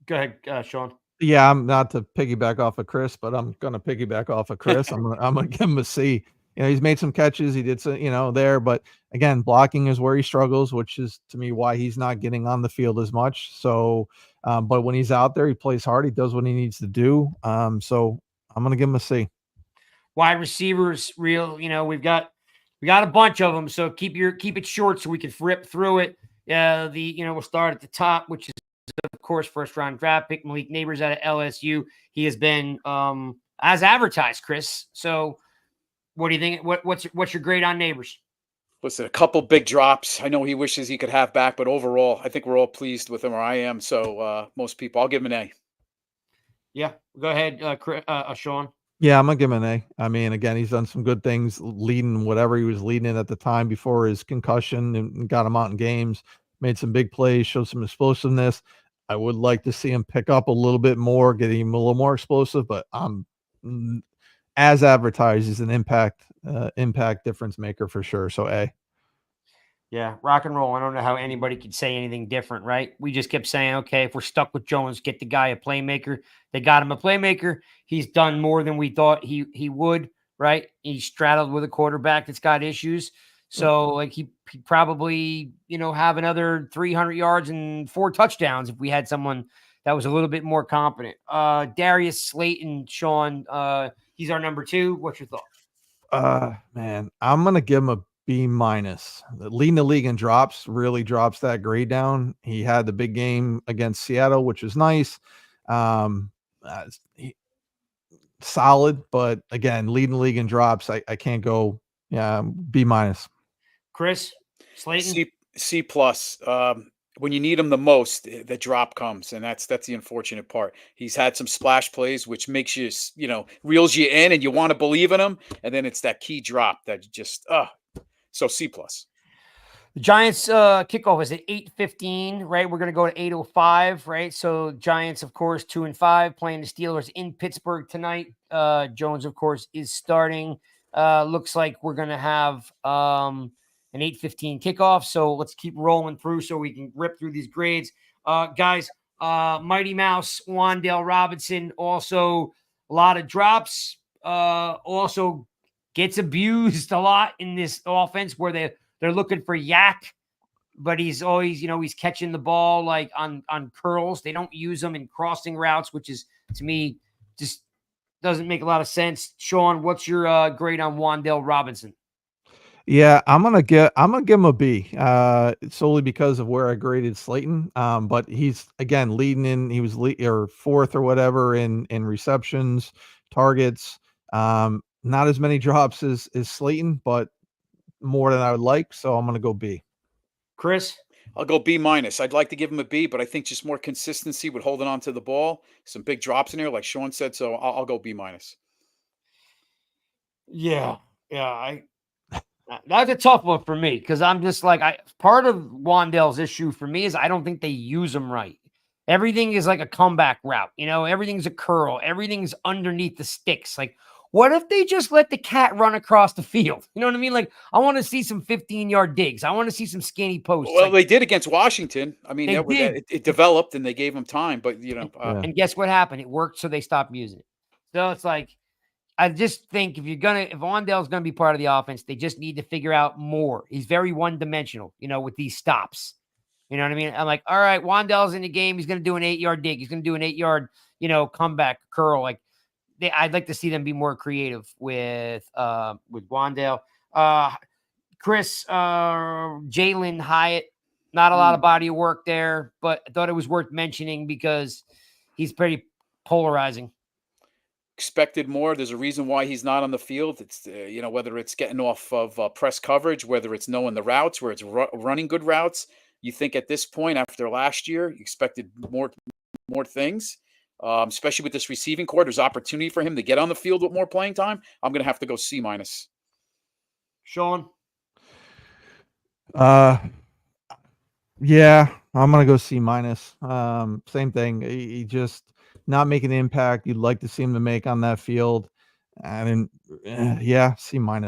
Go ahead, Sean. Yeah, I'm not to piggyback off of Chris, but I'm going to piggyback off of Chris. I'm going to give him a C. He's made some catches. He did some, there, but again, blocking is where he struggles, which is to me why he's not getting on the field as much. So, but when he's out there, he plays hard. He does what he needs to do. So I'm going to give him a C. Wide receivers, we've got We got a bunch of them, so keep it short so we can rip through it. We'll start at the top, which is of course first round draft pick Malik Neighbors out of LSU. He has been as advertised, Chris. So what do you think? What's your grade on Neighbors? Listen, a couple big drops. I know he wishes he could have back, but overall, I think we're all pleased with him, or I am. So most people, I'll give him an A. Yeah, go ahead, Sean. Yeah, I'm gonna give him an A. I mean, again, he's done some good things, leading whatever he was leading in at the time before his concussion, and got him out in games. Made some big plays, showed some explosiveness. I would like to see him pick up a little bit more, get him a little more explosive. But as advertised, he's an impact difference maker for sure. So A. Yeah, rock and roll. I don't know how anybody could say anything different, right? We just kept saying, okay, if we're stuck with Jones, get the guy a playmaker. They got him a playmaker. He's done more than we thought he would, right? He straddled with a quarterback that's got issues. So, like, he probably, have another 300 yards and 4 touchdowns if we had someone that was a little bit more competent. Darius Slayton, Sean, he's our number 2. What's your thought? Man, I'm going to give him a B-. Leading the league in drops really drops that grade down. He had the big game against Seattle, which is nice. Solid, but again, leading the league in drops, I can't go. Yeah, B-. Chris, Slayton? C+. When you need him the most, the drop comes, and that's the unfortunate part. He's had some splash plays, which makes you, reels you in, and you want to believe in him, and then it's that key drop that just, so C+. The Giants kickoff is at 8:15, right? We're going to go to 8:05, right? So Giants, of course, 2-5, playing the Steelers in Pittsburgh tonight. Jones, of course, is starting. Looks like we're going to have an 8:15 kickoff. So let's keep rolling through so we can rip through these grades. Guys, Mighty Mouse, Wan'Dale Robinson, also a lot of drops. Also gets abused a lot in this offense where they're looking for Yak, but he's always, he's catching the ball like on curls. They don't use him in crossing routes, which is, to me, just doesn't make a lot of sense. Sean, what's your grade on Wan'Dale Robinson? Yeah, I'm gonna give him a B, solely because of where I graded Slayton. But he's again leading in. He was or 4th or whatever in receptions, targets. Not as many drops as Slayton, but more than I would like. So I'm gonna go B. Chris? I'll go B-. I'd like to give him a B, but I think just more consistency with holding on to the ball. Some big drops in there, like Sean said. So I'll go B-. Yeah. That's a tough one for me because I'm just like, part of Wan'Dale's issue for me is I don't think they use him right. Everything is like a comeback route. Everything's a curl. Everything's underneath the sticks. Like, what if they just let the cat run across the field? You know what I mean? Like, I want to see some 15-yard digs. I want to see some skinny posts. Well, they did against Washington. I mean, it developed and they gave him time, but and guess what happened? It worked, so they stopped using it. So it's like, I just think if Wan'Dale's gonna be part of the offense, they just need to figure out more. He's very one-dimensional, with these stops. You know what I mean? I'm like, all right, Wan'Dale's in the game. He's gonna do an 8-yard dig. He's gonna do an 8-yard, comeback curl. Like, I'd like to see them be more creative with Wan'Dale. Chris, Jalen Hyatt, not a lot of body of work there, but I thought it was worth mentioning because he's pretty polarizing. Expected more. There's a reason why he's not on the field. It's whether it's getting off of press coverage, whether it's knowing the routes, where it's running good routes. You think at this point after last year, you expected more things, especially with this receiving core. There's opportunity for him to get on the field with more playing time. I'm going to have to go C-. Sean? Yeah, I'm going to go C-. Same thing. He just not making an impact you'd like to see him to make on that field. And yeah, C-. I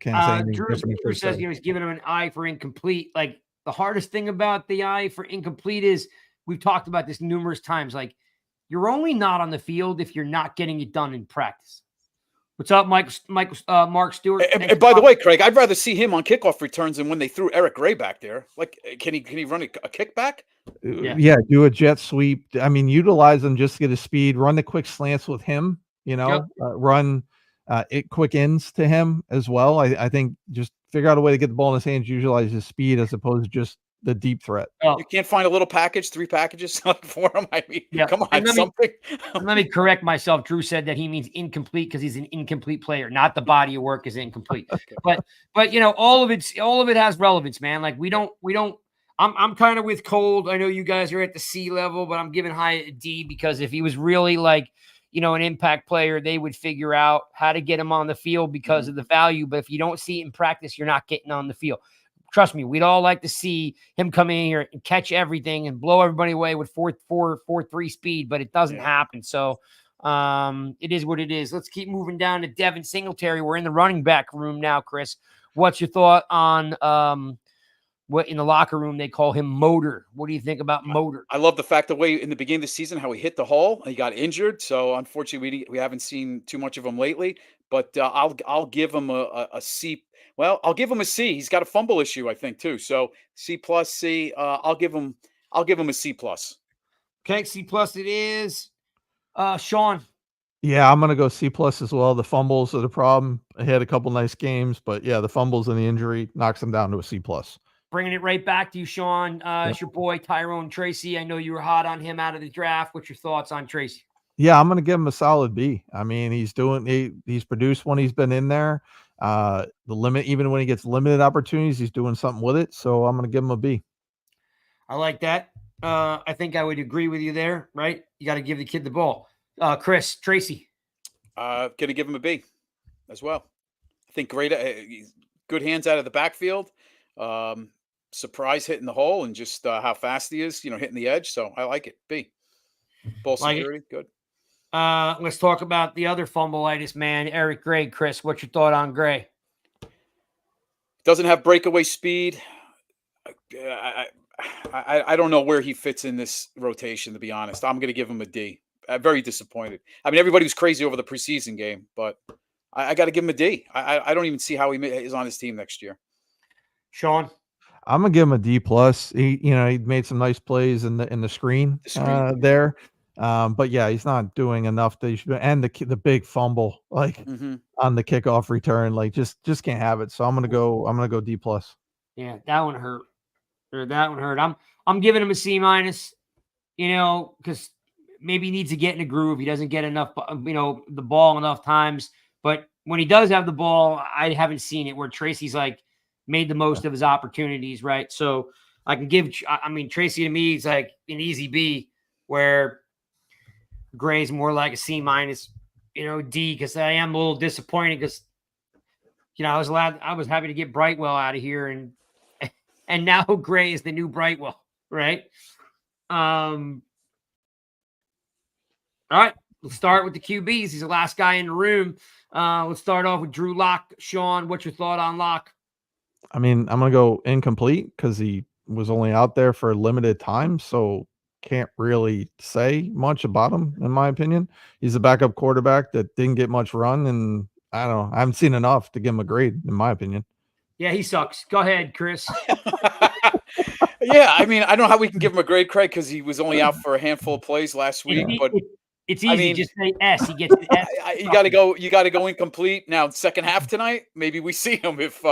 can't say anything different. Drew says he's giving him an I for incomplete. Like, the hardest thing about the I for incomplete is we've talked about this numerous times. Like, you're only not on the field if you're not getting it done in practice. What's up, Mark Stewart? And by the way, Craig, I'd rather see him on kickoff returns than when they threw Eric Gray back there. Like, can he run a kickback? Yeah, do a jet sweep. I mean, utilize him just to get his speed. Run the quick slants with him. Run quick ends to him as well. I think just figure out a way to get the ball in his hands, utilize his speed as opposed to just the deep threat. Oh, You can't find a little package, 3 packages for him. I mean, Yeah, come on, and let me- something. let me correct myself. Drew said that he means incomplete because he's an incomplete player, not the body of work is incomplete. But all of it has relevance, man. Like we don't. I'm kind of with Cold. I know you guys are at the C level, but I'm giving Hyatt a D because if he was really like, an impact player, they would figure out how to get him on the field because of the value. But if you don't see it in practice, you're not getting on the field. Trust me, we'd all like to see him come in here and catch everything and blow everybody away with 4.3 speed, but it doesn't happen. So it is what it is. Let's keep moving down to Devin Singletary. We're in the running back room now, Chris. What's your thought on what in the locker room they call him Motor? What do you think about Motor? I love the fact the way in the beginning of the season how he hit the hole. He got injured, so unfortunately we haven't seen too much of him lately. But I'll give him a C. Well, I'll give him a C. He's got a fumble issue, I think, too. So C plus C. I'll give him a C plus. Okay, C plus it is. Sean. Yeah, I'm gonna go C plus as well. The fumbles are the problem. He had a couple nice games, but yeah, the fumbles and the injury knocks him down to a C plus. Bringing it right back to you, Sean. It's your boy Tyrone Tracy. I know you were hot on him out of the draft. What's your thoughts on Tracy? Yeah, I'm gonna give him a solid B. I mean, he's produced when he's been in there. The limit, even when he gets limited opportunities, he's doing something with it. So I'm gonna give him a B. I like that. I think I would agree with you there, right? You got to give the kid the ball. Chris, Tracy. Gonna give him a B as well. I think great, good hands out of the backfield. Surprise hitting the hole and just how fast he is, hitting the edge. So I like it. B. Ball security, good. Let's talk about the other fumbleitis, man. Eric Gray. Chris, what's your thought on Gray? Doesn't have breakaway speed. I don't know where he fits in this rotation, to be honest. I'm going to give him a D. I'm very disappointed. I mean, everybody was crazy over the preseason game, but I got to give him a D. I don't even see how he is on his team next year. Sean? I'm gonna give him a D plus. He made some nice plays in the screen, there. But yeah, he's not doing enough. And the big fumble on the kickoff return, just can't have it. So I'm gonna go D plus. Yeah, that one hurt. That one hurt. I'm giving him a C minus. Because maybe he needs to get in a groove. He doesn't get enough, the ball enough times. But when he does have the ball, I haven't seen it where Tracy's made the most of his opportunities, right? So I can give. I mean, Tracy to me is like an easy B, where Gray's more like a C minus, D, because I am a little disappointed because, I was happy to get Brightwell out of here, and now Gray is the new Brightwell, right? All right, let's start with the QBs. He's the last guy in the room. Let's start off with Drew Lock. Sean, what's your thought on Lock? I mean, I'm gonna go incomplete because he was only out there for a limited time, so can't really say much about him, in my opinion. He's a backup quarterback that didn't get much run, and I don't know. I haven't seen enough to give him a grade, in my opinion. Yeah, he sucks. Go ahead, Chris. Yeah, I mean, I don't know how we can give him a grade, Craig, because he was only out for a handful of plays last week. But it's easy. Just say S. He gets the S. You got to go incomplete now. Second half tonight, maybe we see him if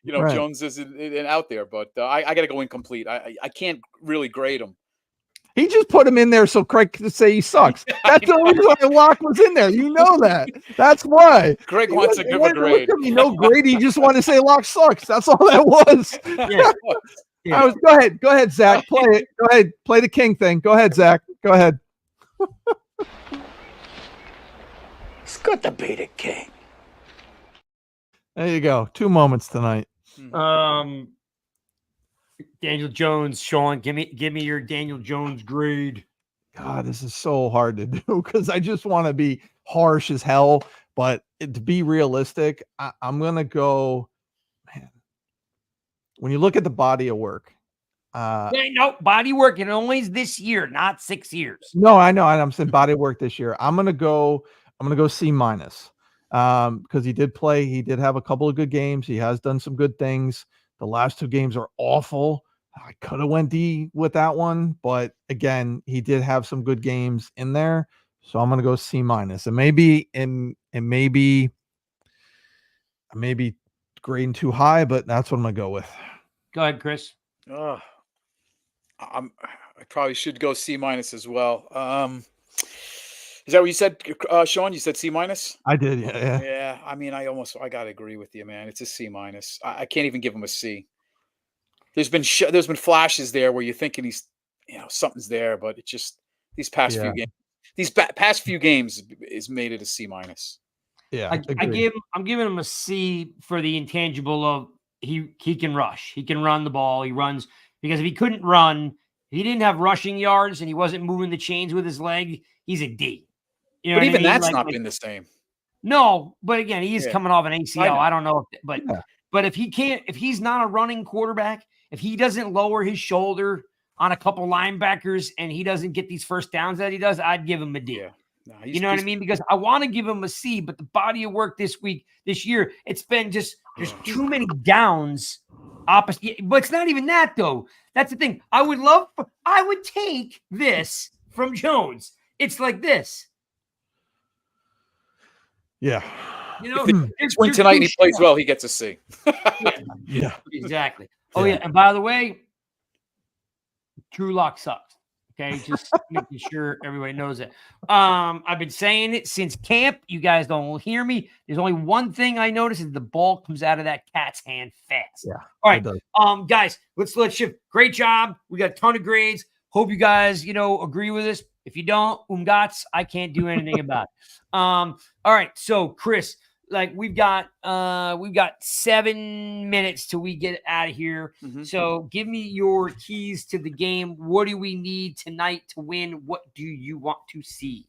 Right. Jones isn't out there. But I got to go incomplete. I can't really grade him. He just put him in there so Craig could say he sucks. That's the reason why Locke was in there. You know that. That's why. Greg wants to give a grade. No grade. He just wanted to say Locke sucks. That's all that was. Yeah. Go ahead, Zach. Play it. Go ahead. Play the king thing. Go ahead, Zach. Go ahead. It's good to be the king. There you go. 2 moments tonight. Daniel Jones, Sean, give me your Daniel Jones grade. God, this is so hard to do because I just want to be harsh as hell, but to be realistic, I'm gonna go. Man, when you look at the body of work, No, body work. It only is this year, not 6 years. No, I know. I'm saying body of work this year. I'm gonna go C minus. Because he did play. He did have a couple of good games. He has done some good things. The last 2 games are awful. I could have went D with that one, but again, he did have some good games in there. So I'm gonna go C minus. And maybe maybe grading too high, but that's what I'm gonna go with. Go ahead, Chris. I probably should go C- as well. Is that what you said, Sean? You said C-? I did, yeah. Yeah, I mean, I gotta agree with you, man. It's a C-. I can't even give him a C. There's been flashes there where you're thinking he's, something's there, but it just these past few games, past few games is made it a C-. Yeah, I'm giving him a C for the intangible of he can rush, he can run the ball, he runs, because if he couldn't run, if he didn't have rushing yards and he wasn't moving the chains with his leg, he's a D. You know But even I mean? that's not been the same. No, but again, he is coming off an ACL. I don't know, but if he's not a running quarterback, if he doesn't lower his shoulder on a couple linebackers and he doesn't get these first downs that he does, I'd give him a D. Yeah. No, you know what I mean? Because I want to give him a C, but the body of work this year, it's been just there's too many downs opposite. But it's not even that though. That's the thing. I would take this from Jones. It's like this. Yeah. If win tonight and he plays well, he gets a C. Yeah. Exactly. Oh, yeah. And by the way, Drew Lock sucks. Okay. Just making sure everybody knows it. I've been saying it since camp. You guys don't hear me. There's only one thing I notice is the ball comes out of that cat's hand fast. Yeah. All right. Guys, let's shift. Great job. We got a ton of grades. Hope you guys, agree with us. If you don't, I can't do anything about it. All right. So Chris, we've got 7 minutes till we get out of here. Mm-hmm. So give me your keys to the game. What do we need tonight to win? What do you want to see?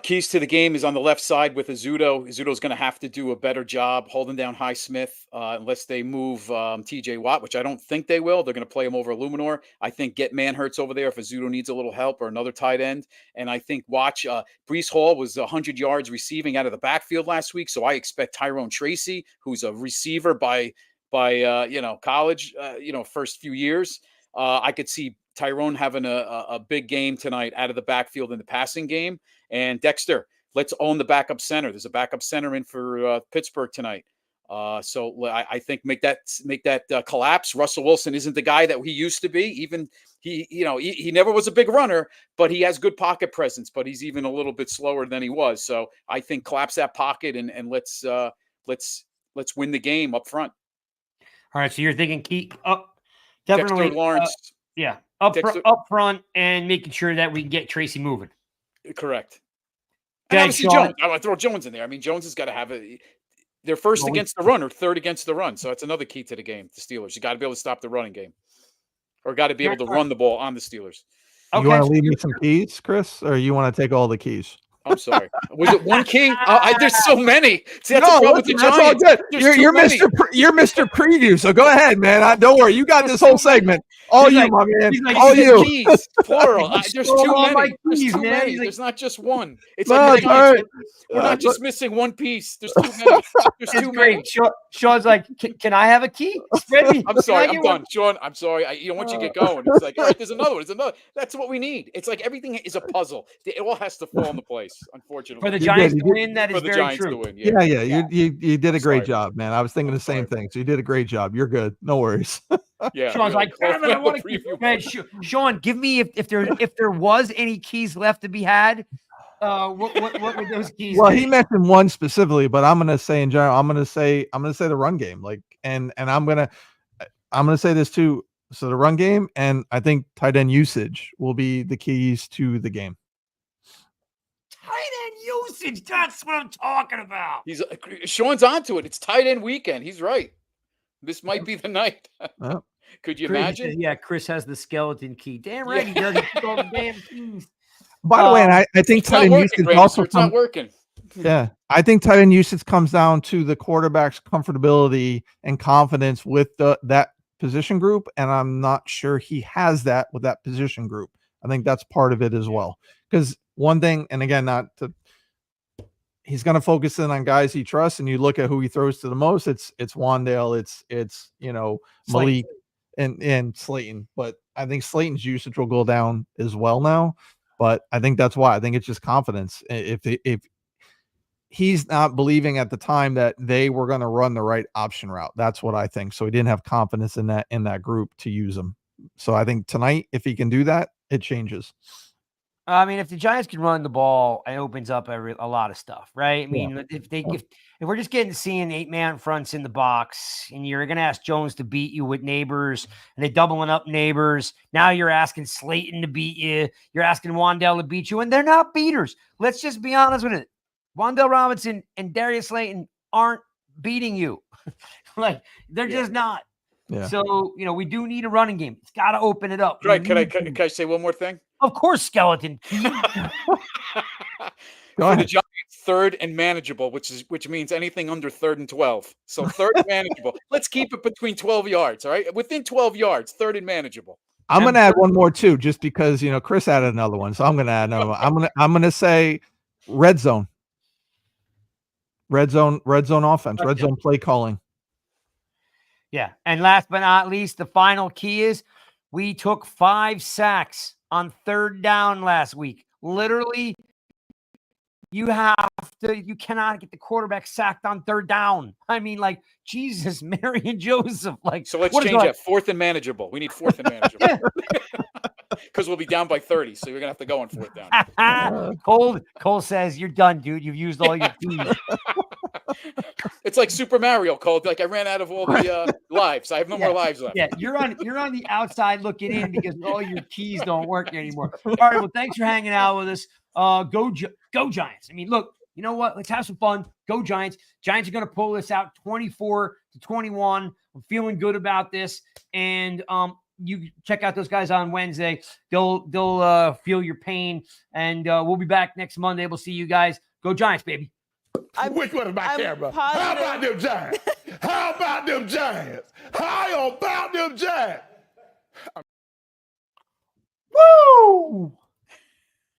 Keys to the game is on the left side with Izzuto. Izzuto's going to have to do a better job holding down Highsmith unless they move TJ Watt, which I don't think they will. They're going to play him over Luminor. I think get Manhertz over there if Izzuto needs a little help or another tight end. And I think Breece Hall was 100 yards receiving out of the backfield last week. So I expect Tyrone Tracy, who's a receiver by college, first few years. I could see Tyrone having a big game tonight out of the backfield in the passing game. And Dexter, let's own the backup center. There's a backup center in for Pittsburgh tonight. So I think make that collapse. Russell Wilson isn't the guy that he used to be. Even he never was a big runner, but he has good pocket presence. But he's even a little bit slower than he was. So I think collapse that pocket and let's win the game up front. All right. So you're thinking keep up, definitely Dexter Lawrence. Up front and making sure that we can get Tracy moving. Correct. And obviously Jones. I want to throw Jones in there. I mean, Jones has got to have they're first against the run or third against the run. So that's another key to the game. The Steelers. You got to be able to stop the running game, or got to be able to run the ball on the Steelers. Okay. You want to leave me some keys, Chris, or you want to take all the keys? I'm sorry. Was it one key? There's so many. See, that's all good. You're Mr. Preview, so go ahead, man. Don't worry. You got this whole segment. All you, my man. All you. Keys, plural. There's too many. There's too many. There's not just one. It's like we're not just missing one piece. There's too many. There's too many. Sean's like, can I have a key? Spread me. I'm sorry. I'm done. Sean, I'm sorry. Once you get going, it's like, all right, there's another one. There's another. That's what we need. It's like everything is a puzzle. It all has to fall into place. Unfortunately, for the Giants to win, that is very true. Yeah. You did a great job, man. I was thinking the same thing. So you did a great job. You're good. No worries. Yeah. Sean's like, I want to. Sean, give me if there was any keys left to be had. What would those keys? Well, be? He mentioned one specifically, but I'm gonna say in general, I'm gonna say the run game. And I'm gonna say this too. So the run game, and I think tight end usage will be the keys to the game. Tight end usage. That's what I'm talking about. Sean's onto it. It's tight end weekend. He's right. This might be the night. Could you imagine? Yeah, Chris has the skeleton key. Damn right, he does. He puts all the damn keys. By the way, and I think tight end usage also it's not working. Yeah, I think tight end usage comes down to the quarterback's comfortability and confidence with that position group, and I'm not sure he has that with that position group. I think that's part of it as well. Because one thing, and again, he's going to focus in on guys he trusts, and you look at who he throws to the most. It's Wandale, it's Malik and Slayton. But I think Slayton's usage will go down as well now. But I think that's why. I think it's just confidence. If he's not believing at the time that they were going to run the right option route. That's what I think. So he didn't have confidence in that group to use them. So I think tonight, if he can do that, it changes. I mean, if the Giants can run the ball, it opens up a lot of stuff, right? I mean, if we're just seeing 8-man fronts in the box, and you're going to ask Jones to beat you with Neighbors, and they're doubling up Neighbors. Now you're asking Slayton to beat you. You're asking Wan'Dale to beat you, and they're not beaters. Let's just be honest with it. Wan'Dale Robinson and Darius Slayton aren't beating you. Like, they're just not. Yeah. So, we do need a running game. It's got to open it up. Right. Can I say one more thing? Of course, Skeleton. Go For the ahead. Giants, third and manageable, which means anything under 3rd and 12. So third and manageable. Let's keep it between 12 yards. All right, within 12 yards, 3rd and manageable. I'm going to add one more too, just because Chris added another one, so I'm going to add another one. I'm going to say red zone offense, red zone play calling. Yeah, and last but not least, the final key is we took 5 sacks on 3rd down last week. Literally, you cannot get the quarterback sacked on 3rd down. I mean, like, Jesus, Mary and Joseph. Like, so let's change that. 4th and manageable. We need 4th and manageable. Because we'll be down by 30, so you're gonna have to go on 4th down. Cole says you're done, dude. You've used all your keys. It's like Super Mario, Cole. Like, I ran out of all the lives. I have no more lives left. Yeah, you're on the outside looking in because all your keys don't work anymore. All right, well, thanks for hanging out with us. Go Giants. I mean, look, you know what? Let's have some fun. Go Giants. Giants are going to pull this out 24-21. I'm feeling good about this. And you check out those guys on Wednesday. They'll feel your pain. And we'll be back next Monday. We'll see you guys. Go Giants, baby. Which one is my camera? Positive. How about them Giants? How about them Giants? How about them Giants? Woo!